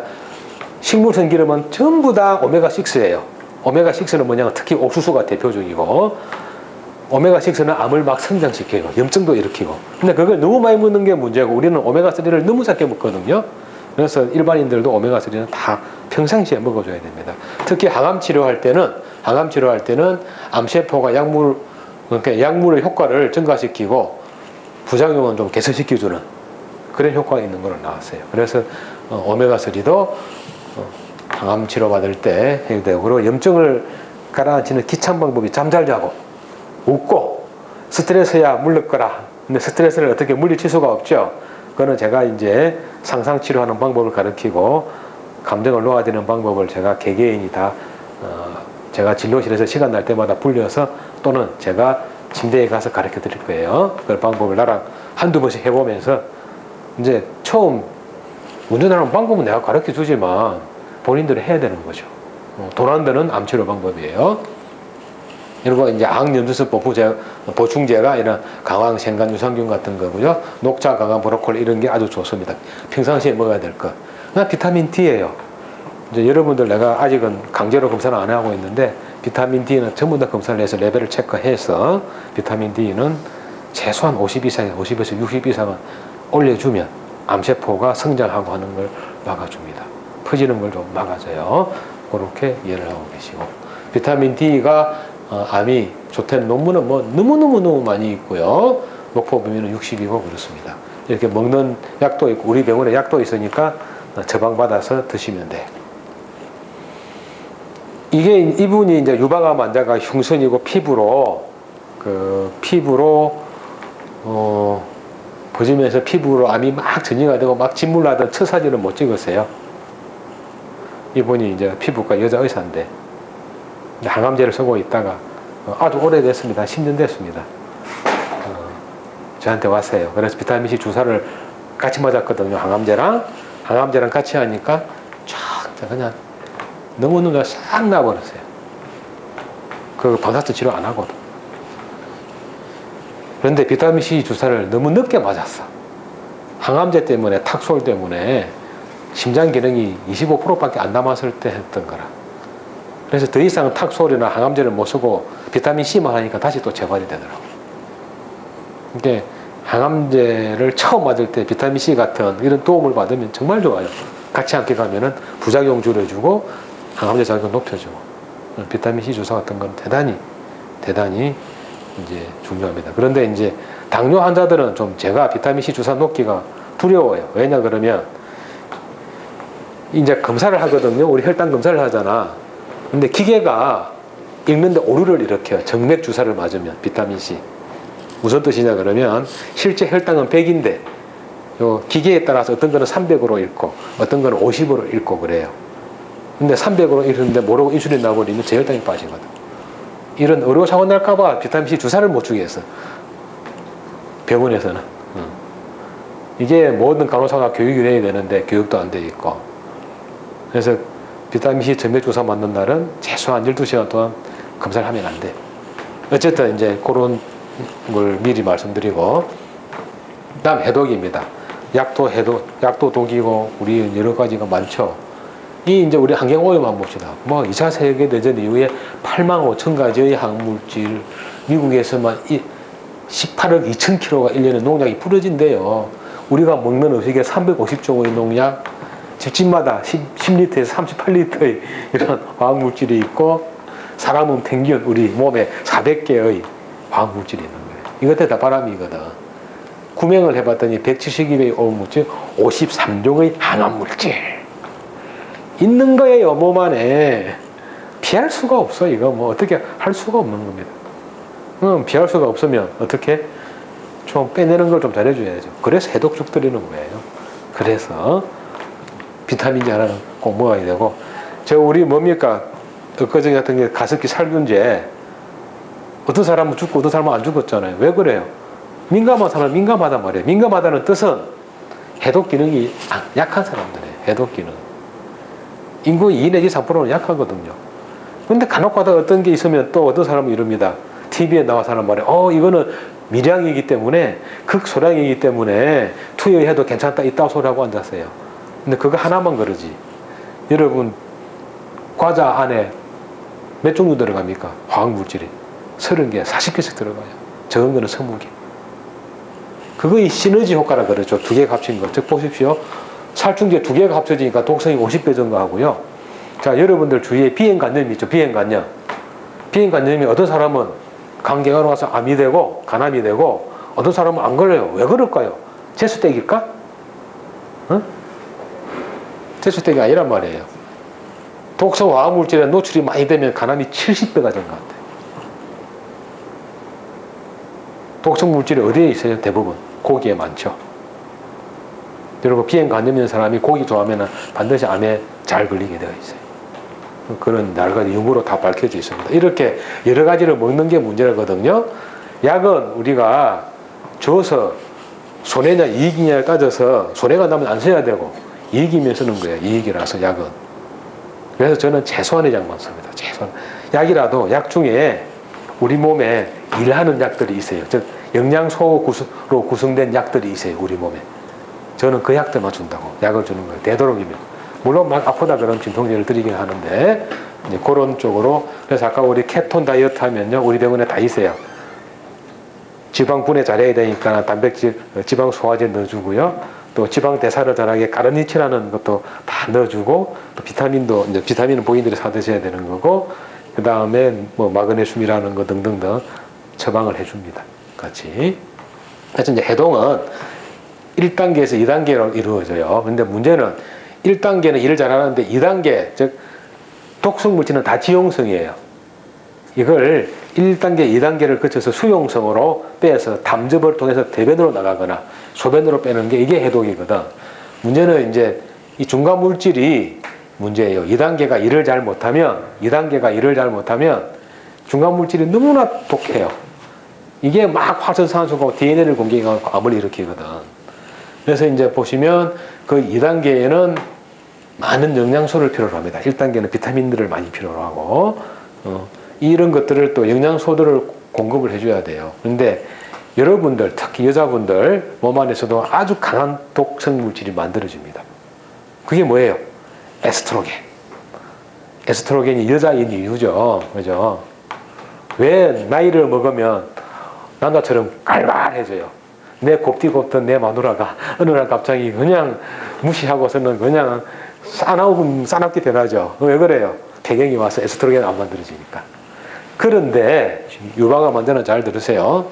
S1: 식물성 기름은 전부 다 오메가6예요. 오메가6는 뭐냐면 특히 옥수수가 대표적이고, 오메가6는 암을 막 성장시켜요. 염증도 일으키고. 근데 그걸 너무 많이 먹는 게 문제고, 우리는 오메가3를 너무 작게 먹거든요. 그래서 일반인들도 오메가3는 다 평상시에 먹어줘야 됩니다. 특히 항암 치료할 때는 암세포가 그러니까 약물의 효과를 증가시키고 부작용은 좀 개선시켜주는 그런 효과가 있는 걸로 나왔어요. 그래서 오메가3도 항암 치료 받을 때 해야 되고, 그리고 염증을 가라앉히는 기참 방법이 잠 잘 자고 웃고 스트레스야 물러거라. 근데 스트레스를 어떻게 물리칠 수가 없죠. 그거는 제가 이제 상상 치료하는 방법을 가르치고 감정을 놓아지는 방법을 제가 개개인이 다 제가 진료실에서 시간 날 때마다 불려서 또는 제가 침대에 가서 가르쳐 드릴 거예요. 그 방법을 나랑 한두 번씩 해보면서 이제 처음 운전하는 방법은 내가 가르쳐 주지만 본인들이 해야 되는 거죠. 돈 안 드는 암치료 방법이에요. 그리고 이제 항염증성 보충제가 이런 강황, 생간, 유산균 같은 거고요. 녹차, 강황, 브로콜리 이런 게 아주 좋습니다. 평상시에 먹어야 될 것. 비타민 D예요. 이제 여러분들 내가 아직은 강제로 검사를 안 하고 있는데, 비타민 D는 전부 다 검사를 해서 레벨을 체크해서 비타민 D는 최소한 50 이상, 50에서 60 이상은 올려주면 암세포가 성장하고 하는 걸 막아줍니다. 퍼지는 걸 좀 막아줘요. 그렇게 이해를 하고 계시고, 비타민 D가 암이 좋다는 논문은 뭐 너무너무 많이 있고요. 목표 범위는 60이고 그렇습니다. 이렇게 먹는 약도 있고 우리 병원에 약도 있으니까 처방받아서 드시면 돼. 이분이 이제 유방암 환자가 흉선이고 피부로 보시면서 피부로 암이 막 전이가 되고 막 짓물나던 첫 사진은 못 찍었어요. 이분이 이제 피부과 여자 의사인데 항암제를 쓰고 있다가 아주 오래됐습니다. 10년 됐습니다. 저한테 왔어요. 그래서 비타민C 주사를 같이 맞았거든요. 항암제랑 같이 하니까 쫙 그냥 너무 눈가 싹 나버렸어요. 그 방사선 치료 안 하거든. 그런데 비타민C 주사를 너무 늦게 맞았어. 항암제 때문에, 탁솔 때문에 심장 기능이 25%밖에 안 남았을 때 했던 거라. 그래서 더 이상 탁솔이나 항암제를 못 쓰고 비타민C만 하니까 다시 또 재발이 되더라고. 근데 항암제를 처음 맞을 때 비타민C 같은 이런 도움을 받으면 정말 좋아요. 같이 함께 가면은 부작용 줄여주고 항암제 작용 높여주고, 비타민C 주사 같은 건 대단히 이제 중요합니다. 그런데 이제 당뇨 환자들은 좀 제가 비타민C 주사 놓기가 두려워요. 왜냐 그러면 이제 검사를 하거든요. 우리 혈당 검사를 하잖아. 근데 기계가 읽는데 오류를 일으켜요. 정맥 주사를 맞으면 비타민C. 무슨 뜻이냐 그러면 실제 혈당은 100인데 요 기계에 따라서 어떤 거는 300으로 읽고 어떤 거는 50으로 읽고 그래요. 근데 300으로 읽는데 모르고 인슐린 나버리면 저혈당이 빠지거든. 이런 의료사고 날까봐 비타민C 주사를 못 주게 했어. 병원에서는. 이게 모든 간호사가 교육이 돼야 되는데 교육도 안 돼 있고. 그래서 비타민C 정맥 주사 맞는 날은 최소한 12시간 동안 검사를 하면 안 돼. 어쨌든 이제 그런 걸 미리 말씀드리고, 다음 해독입니다. 약도 독이고 우리 여러 가지가 많죠. 이제 우리 환경오염만 봅시다. 2차 세계대전 이후에 8만 5천 가지의 항물질, 미국에서만 18억 2천 킬로가 1년에 농약이 뿌려진대요. 우리가 먹는 음식에 350종의 농약, 집집마다 10리터에서 38리터의 이런 화학물질이 있고, 사람은 평균 우리 몸에 400개의 화학물질이 있는 거예요. 이것들 다 바람이거든. 구명을 해봤더니 172개의 오염물질, 53종의 항암물질 있는 거예요. 몸 안에. 피할 수가 없어. 이거 어떻게 할 수가 없는 겁니다. 피할 수가 없으면 어떻게 좀 빼내는 걸 좀 잘해줘야죠. 그래서 해독죽 드리는 거예요. 그래서 비타민제 하나는 꼭 먹어야 되고, 우리 뭡니까? 엊그제 같은 게 가습기 살균제. 어떤 사람은 죽고 어떤 사람은 안 죽었잖아요. 왜 그래요? 민감한 사람은 민감하단 말이에요. 민감하다는 뜻은 해독 기능이 약한 사람들이에요. 해독 기능. 인구 2 내지 3%는 약하거든요. 근데 간혹 가다 어떤 게 있으면 또 어떤 사람은 이럽니다. TV에 나와서 하는 말에 이거는 미량이기 때문에 극소량이기 때문에 투여해도 괜찮다 이따 소리하고 앉았어요. 근데 그거 하나만 그러지. 여러분 과자 안에 몇 종류 들어갑니까? 화학물질이 30개, 40개씩 들어가요. 적은 거는 20개. 그거 이 시너지 효과라 그러죠. 두 개가 합친 거. 즉 보십시오. 살충제 두 개가 합쳐지니까 독성이 50배 증가하고요. 자, 여러분들 주위에 비행간염이 있죠. 비행간염. 비행간염이 어떤 사람은 감기가 와서 암이 되고 간암이 되고 어떤 사람은 안 걸려요. 왜 그럴까요? 제수댁일까? 응? 제수댁이 아니란 말이에요. 독성 화학물질에 노출이 많이 되면 간암이 70배가 증가한대요. 독성 물질이 어디에 있어요? 대부분 고기에 많죠. 여러분 비행간염 있는 사람이 고기 좋아하면 반드시 암에 잘 걸리게 되어 있어요. 그런 여러 가지 연구로 다 밝혀져 있습니다. 이렇게 여러 가지를 먹는 게 문제거든요. 약은 우리가 줘서 손해냐 이익이냐를 따져서 손해가 나면 안 써야 되고 이익이면 쓰는 거예요. 이익이라서 약은. 그래서 저는 최소한의 약만 씁니다. 최소한. 약이라도 약 중에 우리 몸에 일하는 약들이 있어요. 즉 영양소로 구성된 약들이 있어요. 우리 몸에. 저는 그 약들만 준다고. 약을 주는 거예요. 되도록이면. 물론 막 아프다 그러면 진통제를 드리긴 하는데 이제 그런 쪽으로. 그래서 아까 우리 케톤 다이어트 하면요 우리 병원에 다 있어요. 지방 분해 잘해야 되니까 단백질 지방 소화제 넣어주고요, 또 지방 대사를 잘하게 가르니치라는 것도 다 넣어주고, 또 비타민도 이제 비타민은 본인들이 사 드셔야 되는 거고, 그 다음에 뭐 마그네슘이라는 거 등등등 처방을 해줍니다. 같이. 그래서 이제 해동은 1단계에서 2단계로 이루어져요. 근데 문제는 1단계는 일을 잘하는데 2단계, 즉 독성 물질은 다 지용성이에요. 이걸 1단계, 2단계를 거쳐서 수용성으로 빼서 담즙을 통해서 대변으로 나가거나 소변으로 빼는 게 이게 해독이거든. 문제는 이제 이 중간 물질이 문제예요. 2단계가 일을 잘 못하면 중간 물질이 너무나 독해요. 이게 막 활성산소가 DNA를 공격해서 암을 일으키거든. 그래서 이제 보시면 그 2단계에는 많은 영양소를 필요로 합니다. 1단계는 비타민들을 많이 필요로 하고, 이런 것들을 또 영양소들을 공급을 해줘야 돼요. 근데 여러분들, 특히 여자분들 몸 안에서도 아주 강한 독성 물질이 만들어집니다. 그게 뭐예요? 에스트로겐. 에스트로겐이 여자인 이유죠. 그죠? 왜 나이를 먹으면 남자처럼 깔깔해져요? 내 곱디곱던 내 마누라가 어느 날 갑자기 그냥 무시하고서는 그냥 싸납게 변하죠. 왜 그래요? 배경이 와서 에스트로겐 안 만들어지니까. 그런데 유방암 환자는 잘 들으세요.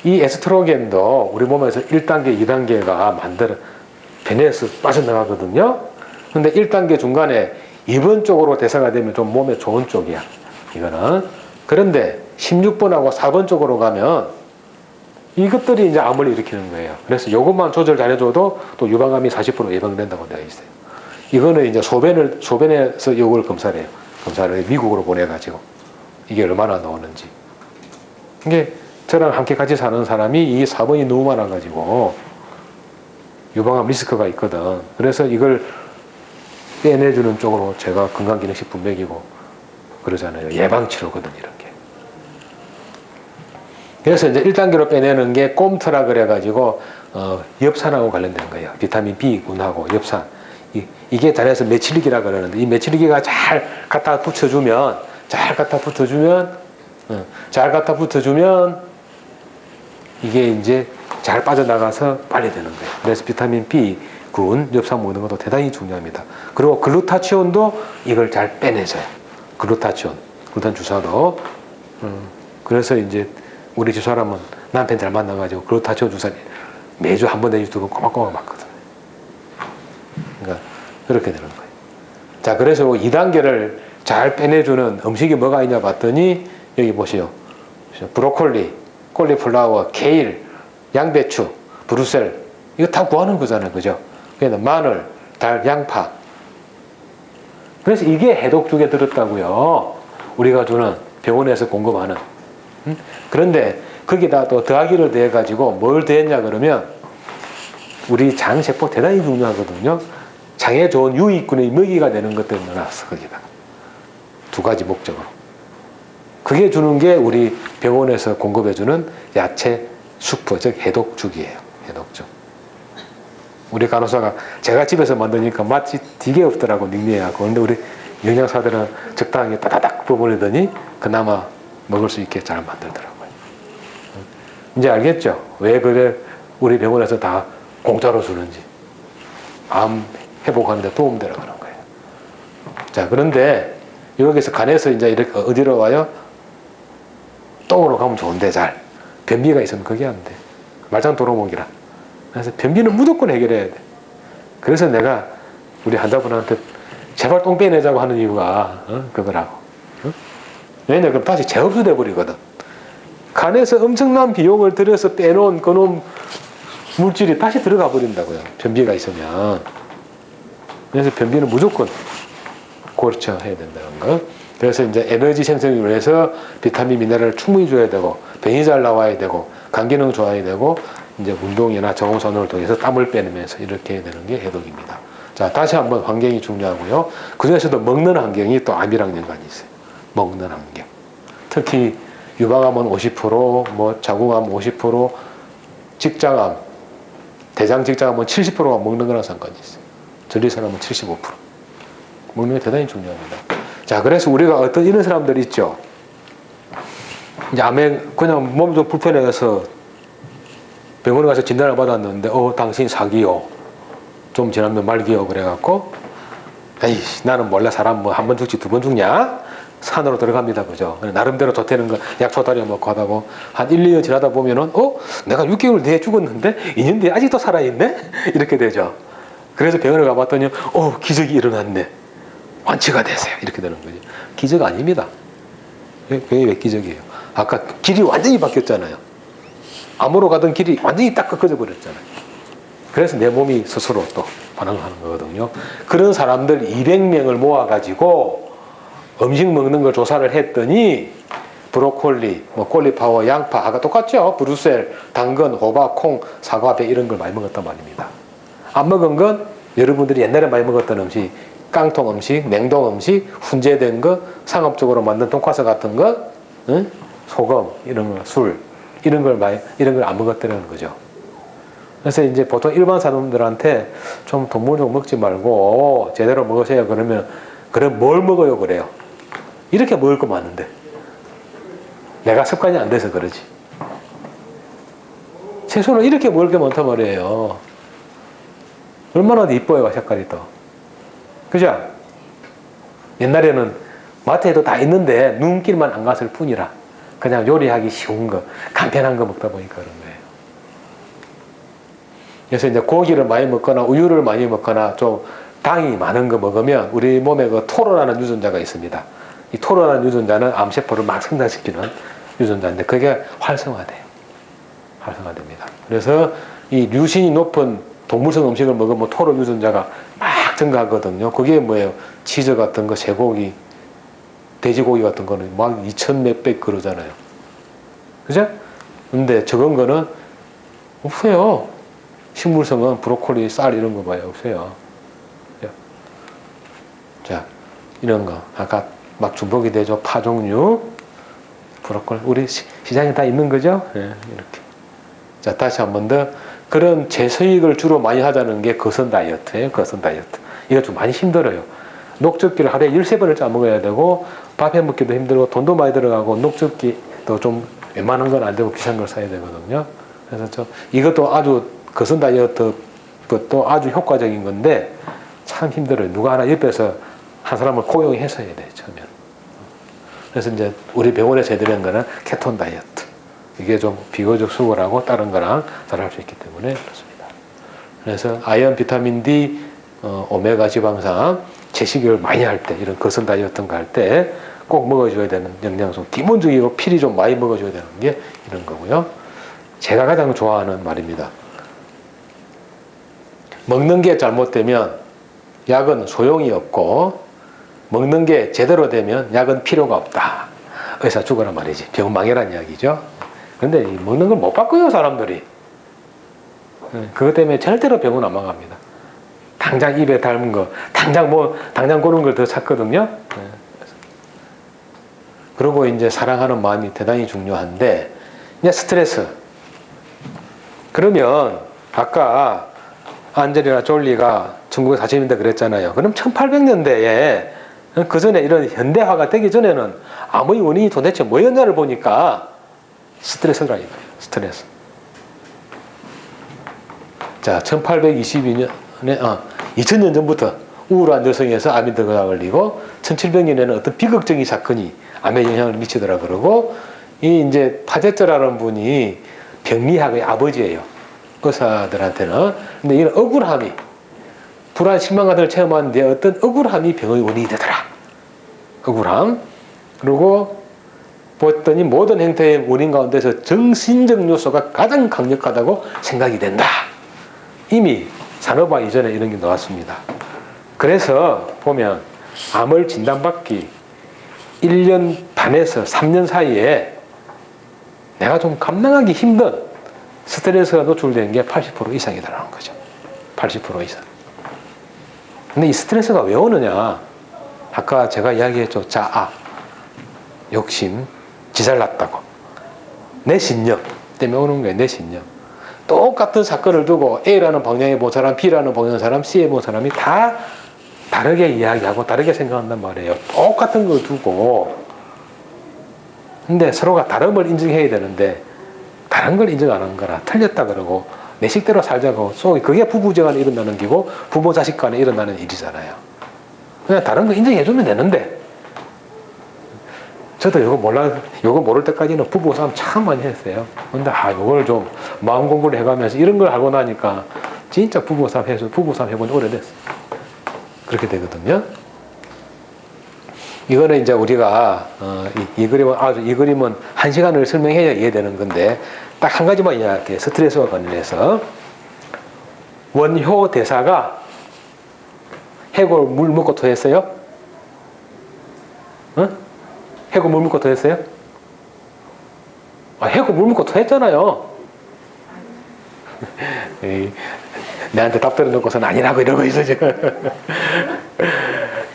S1: 이 에스트로겐도 우리 몸에서 1단계, 2단계가 변해서 빠져나가거든요. 근데 1단계 중간에 2번 쪽으로 대사가 되면 좀 몸에 좋은 쪽이야. 이거는. 그런데 16번하고 4번 쪽으로 가면 이것들이 이제 암을 일으키는 거예요. 그래서 이것만 조절 잘해줘도 또 유방암이 40% 예방된다고 되어 있어요. 이거는 이제 소변에서 이걸 검사를 해요. 검사를 미국으로 보내가지고 이게 얼마나 나오는지. 이게 저랑 함께 같이 사는 사람이 이 4번이 너무 많아가지고 유방암 리스크가 있거든. 그래서 이걸 빼내주는 쪽으로 제가 건강기능식품 먹이고 그러잖아요. 예방치료거든, 이런 게. 그래서 이제 1단계로 빼내는 게 꼼트라 그래가지고 엽산하고 관련되는 거예요. 비타민 B군하고 엽산. 이게 잘해서 메칠리기라 그러는데, 이 메칠리기가 잘 갖다 붙여주면 이게 이제 잘 빠져나가서 빨리 되는 거예요. 그래서 비타민 B군, 엽산 먹는 것도 대단히 중요합니다. 그리고 글루타치온도 이걸 잘 빼내줘요. 글루탄 주사도. 그래서 이제 우리 집사람은 남편 잘 만나가지고 글루타치온 주사 매주 한 번 내지 두 번 꼬박꼬박 맞거든. 그러니까 그렇게 되는 거예요. 자, 그래서 2단계를 잘 빼내주는 음식이 뭐가 있냐 봤더니 여기 보시오. 브로콜리, 콜리플라워, 케일, 양배추, 브루셀, 이거 다 구하는 거잖아요. 그죠? 그래서 마늘, 달, 양파. 그래서 이게 해독 쪽에 들었다고요. 우리가 주는 병원에서 공급하는. 그런데 거기다 또 더하기를 더해가지고 뭘 더했냐 그러면 우리 장세포 대단히 중요하거든요. 장에 좋은 유익균의 먹이가 되는 것들을 넣어놨어. 거기다 두 가지 목적으로. 그게 주는 게 우리 병원에서 공급해주는 야채 수프, 즉 해독죽이에요. 해독죽. 우리 간호사가 제가 집에서 만드니까 맛이 되게 없더라고, 닝닝하고. 근데 우리 영양사들은 적당히 따다닥 버무리더니 그나마 먹을 수 있게 잘 만들더라고요. 이제 알겠죠? 왜 그래 우리 병원에서 다 공짜로 주는지. 암 회복하는 데 도움되라고 하는 거예요. 자, 그런데 여기서 간에서 이제 이렇게 어디로 와요? 똥으로 가면 좋은데 잘. 변비가 있으면 그게 안 돼. 말짱 도루묵이라. 그래서 변비는 무조건 해결해야 돼. 그래서 내가 우리 환자분한테 제발 똥 빼내자고 하는 이유가 그거라고. 왜냐? 그럼 다시 재흡수돼 버리거든. 간에서 엄청난 비용을 들여서 빼놓은 그놈 물질이 다시 들어가 버린다고요. 변비가 있으면. 그래서 변비는 무조건 고쳐야 된다는 거. 그래서 이제 에너지 생성을 위해서 비타민, 미네랄을 충분히 줘야 되고, 변이 잘 나와야 되고, 간 기능 좋아야 되고, 이제 운동이나 정호선을 통해서 땀을 빼내면서 이렇게 해야 되는 게 해독입니다. 자, 다시 한번 환경이 중요하고요. 그 중에서도 먹는 환경이 또 암이랑 연관이 있어요. 먹는 환경. 특히 유방암은 50%, 뭐 자궁암 50%, 직장암, 대장 직장암은 70%가 먹는 거랑 상관이 있어요. 전립선암은 75%. 먹는 게 대단히 중요합니다. 자, 그래서 우리가 어떤 이런 사람들 있죠. 이제 암에 그냥 몸 좀 불편해서 병원에 가서 진단을 받았는데, 당신 사기요. 좀 지나면 말기요. 그래갖고, 에이, 나는 몰라. 사람 뭐 한 번 죽지 두 번 죽냐? 산으로 들어갑니다. 그죠? 나름대로 좋다는 거, 약 초다리 먹고 하다고, 한 1, 2년 지나다 보면은, 내가 6개월 뒤에 죽었는데, 2년 뒤에 아직도 살아있네? 이렇게 되죠. 그래서 병원에 가봤더니, 기적이 일어났네. 완치가 되세요. 이렇게 되는 거죠. 기적 아닙니다. 왜 기적이에요? 아까 길이 완전히 바뀌었잖아요. 암으로 가던 길이 완전히 딱 꺾어져 버렸잖아요. 그래서 내 몸이 스스로 또 반응하는 거거든요. 그런 사람들 200명을 모아가지고 음식 먹는 걸 조사를 했더니 브로콜리, 콜리파워, 양파, 아까 똑같죠? 브루셀, 당근, 호박, 콩, 사과, 배 이런 걸 많이 먹었단 말입니다. 안 먹은 건 여러분들이 옛날에 많이 먹었던 음식, 깡통 음식, 냉동 음식, 훈제된 거, 상업적으로 만든 돈가스 같은 거, 소금 이런 거, 술 이런 걸 안 먹었다는 거죠. 그래서 이제 보통 일반 사람들한테 좀 동물종 먹지 말고 제대로 먹으세요. 그러면 그럼 뭘 먹어요? 그래요. 이렇게 먹을 거 많은데 내가 습관이 안 돼서 그러지. 채소는 이렇게 먹을 게 많단 말이에요. 얼마나 이뻐요, 색깔이 또. 그죠? 옛날에는 마트에도 다 있는데 눈길만 안 갔을 뿐이라 그냥 요리하기 쉬운 거, 간편한 거 먹다 보니까 그런 거예요. 그래서 이제 고기를 많이 먹거나 우유를 많이 먹거나 좀 당이 많은 거 먹으면 우리 몸에 그 토로라는 유전자가 있습니다. 이 토로라는 유전자는 암세포를 막 생산시키는 유전자인데 그게 활성화돼요. 활성화됩니다. 그래서 이 류신이 높은 동물성 음식을 먹으면 토로 유전자가 막 증가하거든요. 그게 뭐예요? 치즈 같은 거, 쇠고기, 돼지고기 같은 거는 막 2,000 몇백 그러잖아요. 그죠? 근데 적은 거는 없어요. 식물성은 브로콜리, 쌀 이런 거 봐요. 없어요. 자, 이런 거. 아까 막 중복이 되죠. 파 종류, 브로콜리. 우리 시장에 다 있는 거죠? 네, 이렇게. 자, 다시 한 번 더. 그런 제서익을 주로 많이 하자는 게 거선 다이어트예요. 거선 다이어트. 이거 좀 많이 힘들어요. 녹즙기를 하루에 13번을 짜 먹어야 되고 밥해 먹기도 힘들고 돈도 많이 들어가고 녹즙기도 좀 웬만한 건 안 되고 비싼 걸 사야 되거든요. 그래서 이것도 아주 거선 다이어트 것도 아주 효과적인 건데 참 힘들어요. 누가 하나 옆에서 한 사람을 고용해서 해야 돼요. 처음엔. 그래서 이제 우리 병원에서 해드리는 거는 케톤 다이어트. 이게 좀 비교적 수월하고 다른 거랑 다를 수 있기 때문에 그렇습니다. 그래서 아연, 비타민 D, 오메가 지방산, 채식을 많이 할 때, 이런 거선 다이어트 거 할 때 꼭 먹어줘야 되는 영양소, 기본적이고 필히 좀 많이 먹어줘야 되는 게 이런 거고요. 제가 가장 좋아하는 말입니다. 먹는 게 잘못되면 약은 소용이 없고 먹는 게 제대로 되면 약은 필요가 없다. 의사 죽어라 말이지. 병 망해란 이야기죠. 근데 먹는 걸 못 바꿔요, 사람들이. 그것 때문에 절대로 병은 안 망합니다. 당장 입에 닮은 거, 당장 그런 걸 더 찾거든요. 그리고 이제 사랑하는 마음이 대단히 중요한데, 이제 스트레스. 그러면 아까 안젤리나 졸리가 1940년대 그랬잖아요. 그럼 1800년대에 그 전에 이런 현대화가 되기 전에는 암의 원인이 도대체 뭐였냐를 보니까 스트레스라 이거예요. 스트레스. 자, 1822년에 2000년 전부터 우울한 여성에서 암이 들어가 걸리고 1700년에는 어떤 비극적인 사건이 암에 영향을 미치더라 그러고, 이 이제 파제트라는 분이 병리학의 아버지예요. 의사들한테는. 근데 이런 억울함이, 불안, 실망 같은 걸 체험한 뒤에 어떤 억울함이 병의 원인이 되더라. 억울함. 그리고 보았더니 모든 행태의 원인 가운데서 정신적 요소가 가장 강력하다고 생각이 된다. 이미 산업화 이전에 이런 게 나왔습니다. 그래서 보면 암을 진단받기 1년 반에서 3년 사이에 내가 좀 감당하기 힘든 스트레스가 노출된 게 80% 이상이라는 거죠. 80% 이상. 근데 이 스트레스가 왜 오느냐? 아까 제가 이야기했죠. 자아, 욕심, 지살났다고. 내 신념 때문에 오는 거예요. 내 신념. 똑같은 사건을 두고 A라는 방향에 본 사람, B라는 방향의 사람, C에 본 사람이 다 다르게 이야기하고 다르게 생각한단 말이에요. 똑같은 걸 두고. 근데 서로가 다름을 인정해야 되는데 다른 걸 인정 안 한 거라 틀렸다 그러고 내 식대로 살자고. 그게 부부지간에 일어나는 기고 부모 자식 간에 일어나는 일이잖아요. 그냥 다른 거 인정해주면 되는데, 저도 요거 모를 때까지는 부부 싸움 참 많이 했어요. 근데 요걸 좀 마음 공부를 해가면서 이런 걸 알고 나니까 진짜 부부 싸움 해본 지 오래됐어요. 그렇게 되거든요. 이거는 이제 우리가 이 그림은 1시간을 설명해야 이해되는 건데 딱 한 가지만 이야기할게요. 스트레스와 관련해서. 원효 대사가 해골 물 먹고 토했어요? 어? 해골 물 먹고 토했어요? 해골 물 먹고 토했잖아요. 내한테 답 들어놓고서는 아니라고 이러고 있어 지금.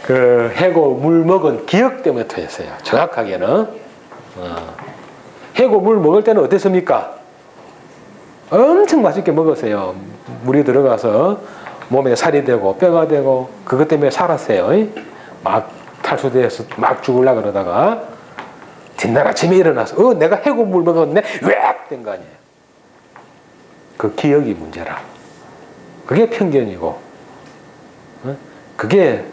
S1: 그 해골 물 먹은 기억 때문에 토했어요. 정확하게는. 해골 물 먹을 때는 어땠습니까? 엄청 맛있게 먹었어요. 물이 들어가서 몸에 살이 되고 뼈가 되고 그것 때문에 살았어요. 막 탈수돼서 막 죽으려고 그러다가 뒷날 아침에 일어나서 내가 해골 물 먹었네? 왜? 된 거 아니에요. 그 기억이 문제라. 그게 편견이고 그게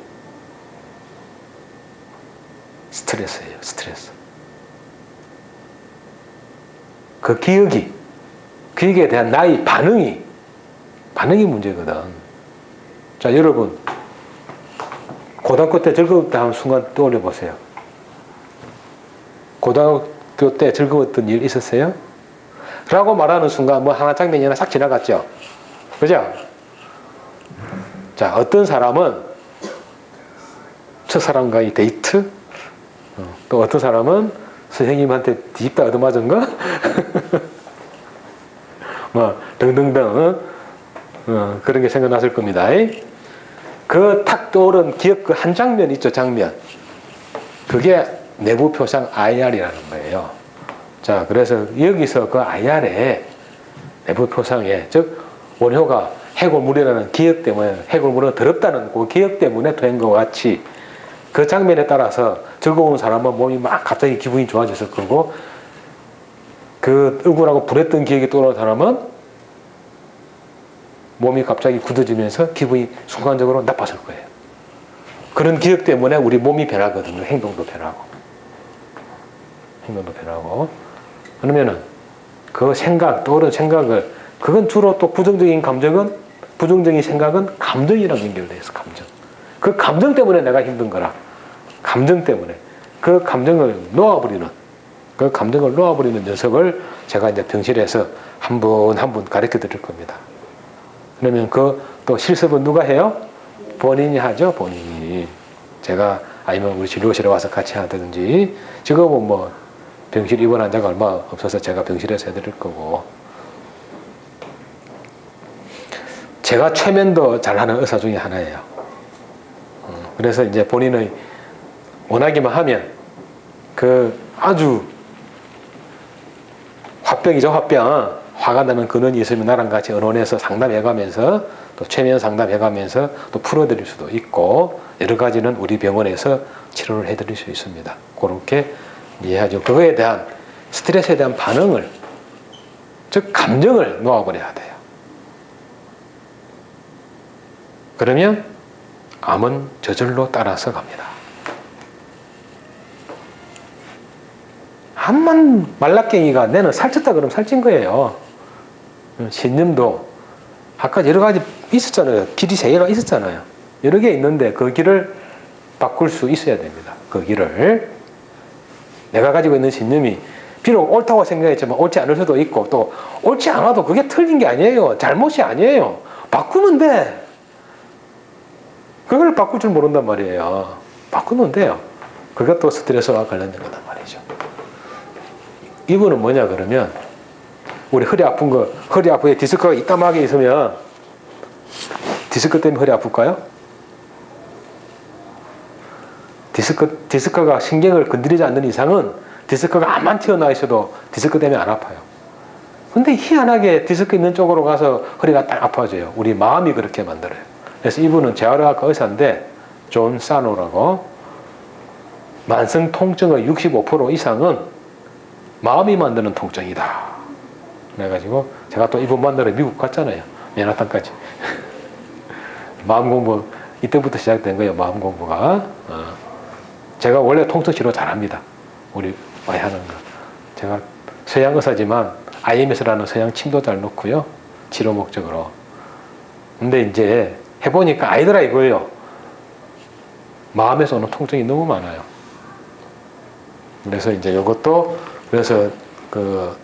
S1: 스트레스예요. 스트레스. 그 기억에 대한 나의 반응이 문제거든. 자, 여러분 고등학교 때 즐거웠다 하는 순간 떠올려 보세요. 고등학교 때 즐거웠던 일 있었어요? 라고 말하는 순간 뭐 하나 장면이 하나 싹 지나갔죠. 그죠? 자, 어떤 사람은 첫사랑과의 데이트, 또 어떤 사람은 선생님한테 뒤집다 얻어맞은 거, 뭐 등등등 그런 게 생각났을 겁니다. 그 탁 떠오른 기억 그 한 장면 있죠, 장면. 그게 내부 표상 IR이라는 거예요. 자, 그래서 여기서 그 IR에 내부 표상에, 즉 원효가 해골물이라는 기억 때문에, 해골물은 더럽다는 그 기억 때문에 된 것 같이 그 장면에 따라서 즐거운 사람은 몸이 막 갑자기 기분이 좋아졌을 거고, 그 억울하고 불했던 기억이 떠오르는 사람은 몸이 갑자기 굳어지면서 기분이 순간적으로 나빠질 거예요. 그런 기억 때문에 우리 몸이 변하거든요. 행동도 변하고. 그러면은 그 떠오른 생각을, 그건 주로 또 부정적인 생각은 감정이랑 연결돼 있어. 감정. 그 감정 때문에 내가 힘든 거라. 감정 때문에. 그 감정을 놓아버리는 녀석을 제가 이제 병실에서 한 분 한 분 가르쳐 드릴 겁니다. 그러면 또 실습은 누가 해요? 본인이 하죠, 본인이. 제가 아니면 우리 진료실에 와서 같이 하든지, 지금은 뭐 병실 입원 환자가 얼마 없어서 제가 병실에서 해드릴 거고. 제가 최면도 잘하는 의사 중에 하나예요. 그래서 이제 본인의 원하기만 하면 그 아주 화병이죠, 화병. 화가 나면 근원이 있으면 나랑 같이 의논해서 상담해가면서 또 최면 상담해가면서 또 풀어드릴 수도 있고 여러 가지는 우리 병원에서 치료를 해드릴 수 있습니다. 그렇게 이해하죠. 그거에 대한 스트레스에 대한 반응을, 즉 감정을 놓아버려야 돼요. 그러면 암은 저절로 따라서 갑니다. 암만 말라깽이가 내는 살쪘다 그러면 살찐 거예요. 신념도 아까 여러 가지 있었잖아요. 길이 세 개가 있었잖아요. 여러 개 있는데 그 길을 바꿀 수 있어야 됩니다. 그 길을 내가 가지고 있는 신념이 비록 옳다고 생각했지만 옳지 않을 수도 있고 또 옳지 않아도 그게 틀린 게 아니에요. 잘못이 아니에요. 바꾸면 돼. 그걸 바꿀 줄 모른단 말이에요. 바꾸면 돼요. 그것도 스트레스와 관련된 거단 말이죠. 이분은 뭐냐 그러면 우리 허리 아픈 거, 허리 아프게 디스크가 이따하게 있으면 디스크 때문에 허리 아플까요? 디스크가 신경을 건드리지 않는 이상은 디스크가 암만 튀어나와 있어도 디스크 때문에 안 아파요. 근데 희한하게 디스크 있는 쪽으로 가서 허리가 딱 아파져요. 우리 마음이 그렇게 만들어요. 그래서 이분은 재활의학과 의사인데 존 사노라고 만성 통증의 65% 이상은 마음이 만드는 통증이다. 그래가지고 제가 또 이분 만나러 미국 갔잖아요. 맨하탄까지. 마음 공부 이때부터 시작된 거예요. 마음 공부가. 제가 원래 통증 치료 잘합니다. 우리 와이 하는 거. 제가 서양 의사지만 IMS라는 서양 침도 잘 놓고요. 치료 목적으로. 근데 이제 해보니까 아니더라 이거예요. 마음에서 오는 통증이 너무 많아요. 그래서 이제 이것도 그래서 그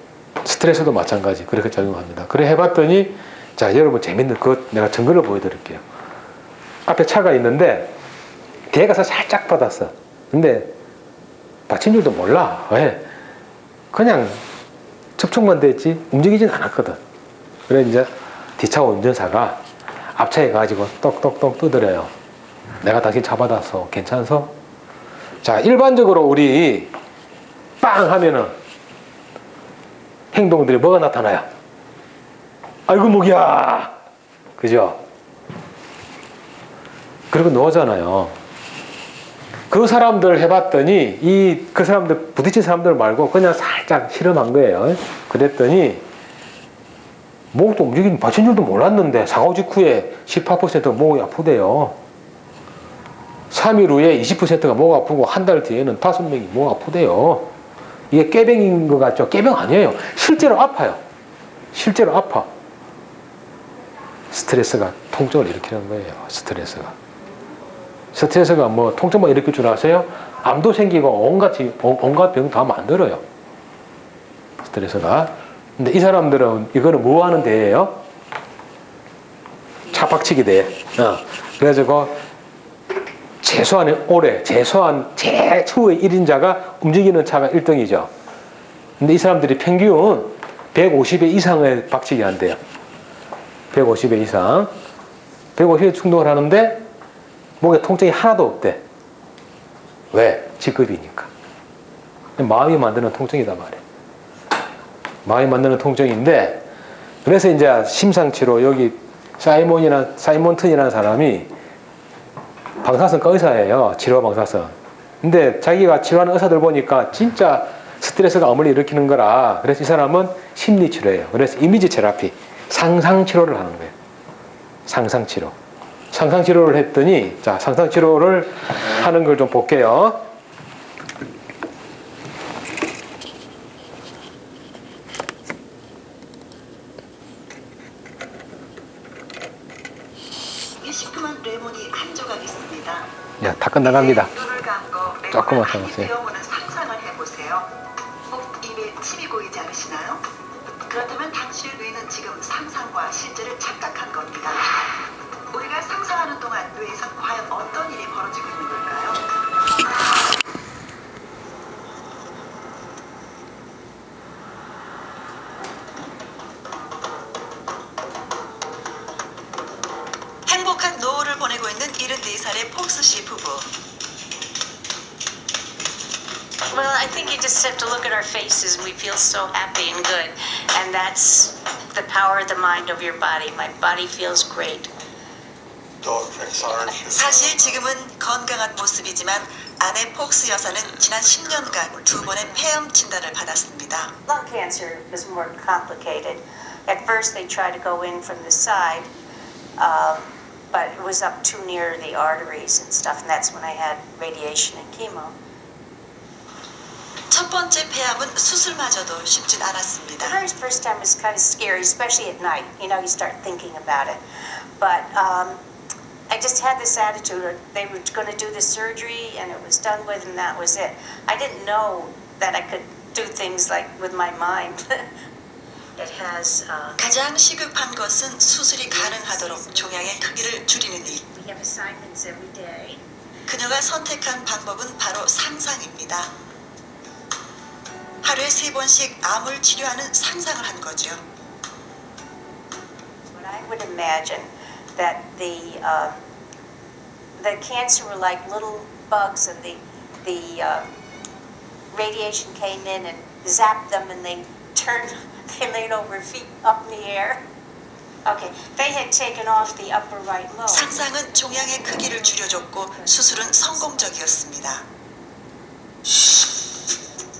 S1: 스트레스도 마찬가지 그렇게 작용합니다. 그래 해봤더니 자 여러분 재밌는 그 내가 증거를 보여드릴게요. 앞에 차가 있는데 뒤에 가서 살짝 받았어. 근데 받친 줄도 몰라. 왜? 그냥 접촉만 됐지 움직이진 않았거든. 그래 이제 뒷차 운전사가 앞차에 가지고 똑똑똑 두드려요. 내가 당신 차 받았어. 괜찮소? 자 일반적으로 우리 빵 하면은 행동들이 뭐가 나타나요? 아이고 목이야. 그죠? 그리고 누워잖아요. 그 사람들 해봤더니 그 사람들 부딪힌 사람들 말고 그냥 살짝 실험한 거예요. 그랬더니 목도 움직이는 받친 줄도 몰랐는데 사고 직후에 18%가 목이 아프대요. 3일 후에 20%가 목 아프고 한 달 뒤에는 5명이 목 아프대요. 이게 꾀병인 것 같죠? 꾀병 아니에요. 실제로 아파요. 실제로 아파. 스트레스가 통증을 일으키는 거예요. 스트레스가 뭐 통증만 일으킬 줄 아세요? 암도 생기고 온갖 병 다 만들어요. 스트레스가. 근데 이 사람들은 이거는 뭐 하는 대회예요? 차 박치기 대회. 그래가지고 최소한 최후의 1인자가 움직이는 차가 1등이죠. 근데 이 사람들이 평균 150회 이상의 박치기 한대요. 150회 이상. 150회 충동을 하는데 목에 통증이 하나도 없대. 왜? 직급이니까. 마음이 만드는 통증이단 말이에요. 마음이 만드는 통증인데 그래서 이제 심상치로 여기 사이몬튼이라는 사람이 방사선과 의사예요. 치료 방사선. 근데 자기가 치료하는 의사들 보니까 진짜 스트레스가 암을 일으키는 거라. 그래서 이 사람은 심리치료예요. 그래서 이미지 테라피, 상상치료를 하는 거예요. 상상치료를 했더니 자 상상치료를 하는 걸 좀 볼게요.
S2: 시큼한 레몬이 한 조각 있습니다.
S1: 야, 다 끝나갑니다.
S2: 눈을 감고
S1: 조금만
S2: 레몬을 많이
S1: 참으세요.
S2: 베어무는 상상을 해보세요. 꼭 입에 침이 고이지 않으시나요? 그렇다면 당신의 뇌는 지금 상상과 실제를 착각한 겁니다. 우리가 상상하는 동안 뇌에선 과연 어떤 일이 벌어지고 있는 걸까요? 행복한 노후를 보내고 있는 74살의 폭스 씨 부부.
S3: Well, I think you just have to look at our faces and we feel so happy and good. And that's the power of the mind over your body. My body feels great.
S2: 사실 지금은 건강한 모습이지만 아내 폭스 여사는 지난 10년간 2번의 폐암 진단을 받았습니다.
S3: Lung cancer was more complicated. At first, they tried to go in from the side, but it was up too near the arteries and stuff, and that's when I had radiation and chemo.
S2: 첫 번째 폐암은 수술마저도 쉽진
S3: The
S2: 않았습니다.
S3: very first time was kind of scary, especially at night. You know, you start thinking about it. But I just had this attitude. They were going to do the surgery, and it was done with, and that was it. I didn't know that I could do things like with my mind. It has.
S2: 가장 시급한 것은 수술이 가능하도록 종양의 크기를 줄이는 일.
S3: We have assignments every day.
S2: 그녀가 선택한 방법은 바로 상상입니다. 하루에 3번씩 암을 치료하는 상상을 한 거죠.
S3: But I would imagine that the cancer were like little bugs, and the radiation came in and zapped them, and they turned. They laid over feet up in the air. Okay, they had taken off the upper right lobe.
S2: 상상은 종양의 크기를 줄여줬고 수술은 성공적이었습니다.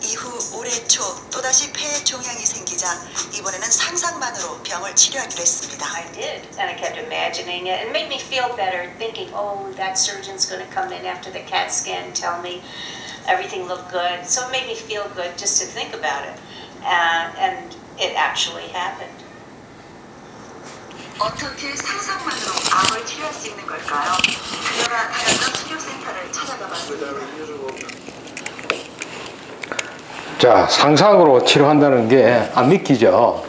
S2: 이후 올해 초 또다시 폐에 종양이 생기자 이번에는 상상만으로 병을 치료하기로 했습니다.
S3: I did, and I kept imagining it. It made me feel better, thinking, oh, that surgeon's going to come in after the CAT scan and tell me everything looked good. So it made me feel good just to think about it. And it actually happened.
S2: 어떻게 상상만으로 암을 치료할 수 있는 걸까요? 그녀가 다녔던 치료센터를 찾아가 봤습니다.
S1: 자, 상상으로 치료한다는 게 안 믿기죠.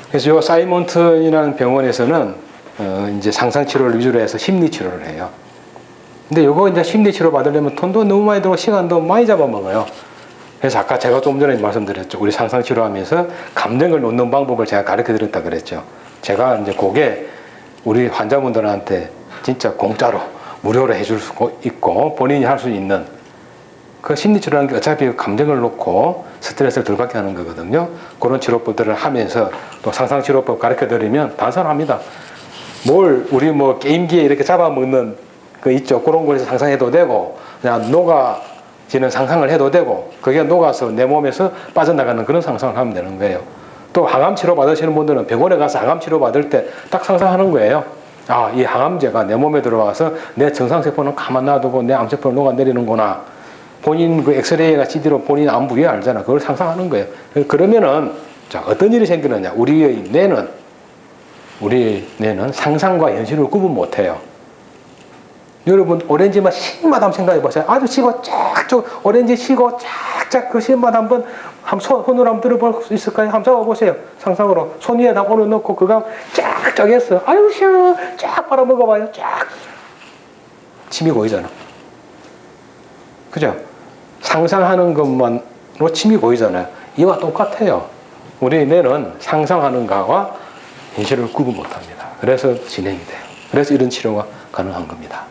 S1: 그래서 요 사이먼튼이라는 병원에서는 이제 상상 치료를 위주로 해서 심리 치료를 해요. 근데 요거 이제 심리 치료 받으려면 돈도 너무 많이 들고 시간도 많이 잡아먹어요. 그래서 아까 제가 좀 전에 말씀드렸죠. 우리 상상 치료하면서 감정을 놓는 방법을 제가 가르쳐 드렸다 그랬죠. 제가 이제 그게 우리 환자분들한테 진짜 공짜로 무료로 해줄 수 있고 본인이 할 수 있는 그 심리치료라는 게 어차피 감정을 놓고 스트레스를 덜 받게 하는 거거든요. 그런 치료법들을 하면서 또 상상치료법 가르쳐 드리면 단순합니다. 뭘 우리 뭐 게임기에 이렇게 잡아먹는 그 있죠. 그런 거에서 상상해도 되고 그냥 녹아지는 상상을 해도 되고 그게 녹아서 내 몸에서 빠져나가는 그런 상상을 하면 되는 거예요. 또 항암 치료 받으시는 분들은 병원에 가서 항암 치료 받을 때 딱 상상하는 거예요. 아, 이 항암제가 내 몸에 들어와서 내 정상세포는 가만 놔두고 내 암세포를 녹아내리는구나. 본인 그 엑스레이가 CD로 본인 암 부위에 알잖아. 그걸 상상하는 거예요. 그러면은 자, 어떤 일이 생기느냐? 우리 뇌는 상상과 현실을 구분 못해요. 여러분 오렌지맛 신맛 한번 생각해 보세요. 아주 시고 쫙쭉 오렌지 시고 쫙쫙 그 신맛 한번 손으로 한번 들어볼 수 있을까요? 한번 잡아보세요. 상상으로 손 위에다 올려놓고 그거 쫙쫙 했어. 아유 시원 쫙 빨아 먹어봐요. 쫙 침이 고이잖아. 그죠? 상상하는 것만으로 침이 고이잖아요. 이와 똑같아요. 우리 뇌는 상상하는 것과 현실을 구분 못합니다. 그래서 진행이 돼요. 그래서 이런 치료가 가능한 겁니다.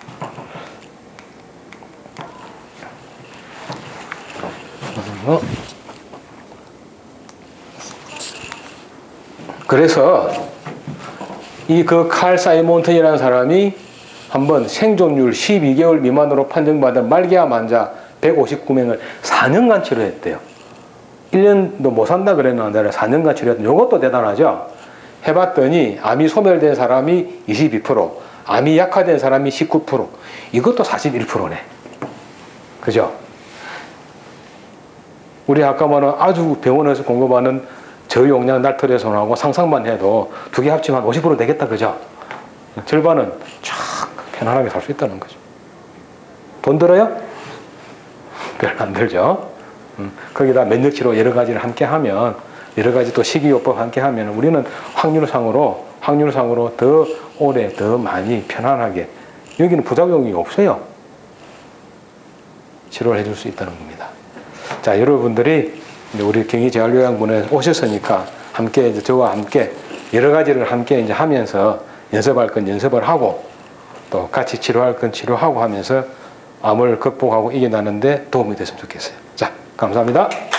S1: 그래서 이 그 칼 사이먼튼이라는 사람이 한번 생존율 12개월 미만으로 판정받은 말기암 환자 159명을 4년간 치료했대요. 1년도 못 산다 그랬는데 4년간 치료했던 이것도 대단하죠. 해봤더니 암이 소멸된 사람이 22%, 암이 약화된 사람이 19%, 이것도 41%네. 그죠? 우리 아까 말한 아주 병원에서 공급하는 저용량 날트레손하고 상상만 해도 두 개 합치면 50% 되겠다. 그죠? 절반은 쫙 편안하게 살 수 있다는 거죠. 돈 들어요? 별로 안 들죠. 거기다 면역치료 여러 가지를 함께 하면 여러 가지 또 식이요법 함께 하면 우리는 확률상으로 더 오래 더 많이 편안하게 여기는 부작용이 없어요. 치료를 해줄 수 있다는 겁니다. 자, 여러분들이 우리 경희재활요양원에 오셨으니까 함께 이제 저와 함께 여러 가지를 함께 이제 하면서 연습할 건 연습을 하고 또 같이 치료할 건 치료하고 하면서 암을 극복하고 이겨나는데 도움이 됐으면 좋겠어요. 자, 감사합니다.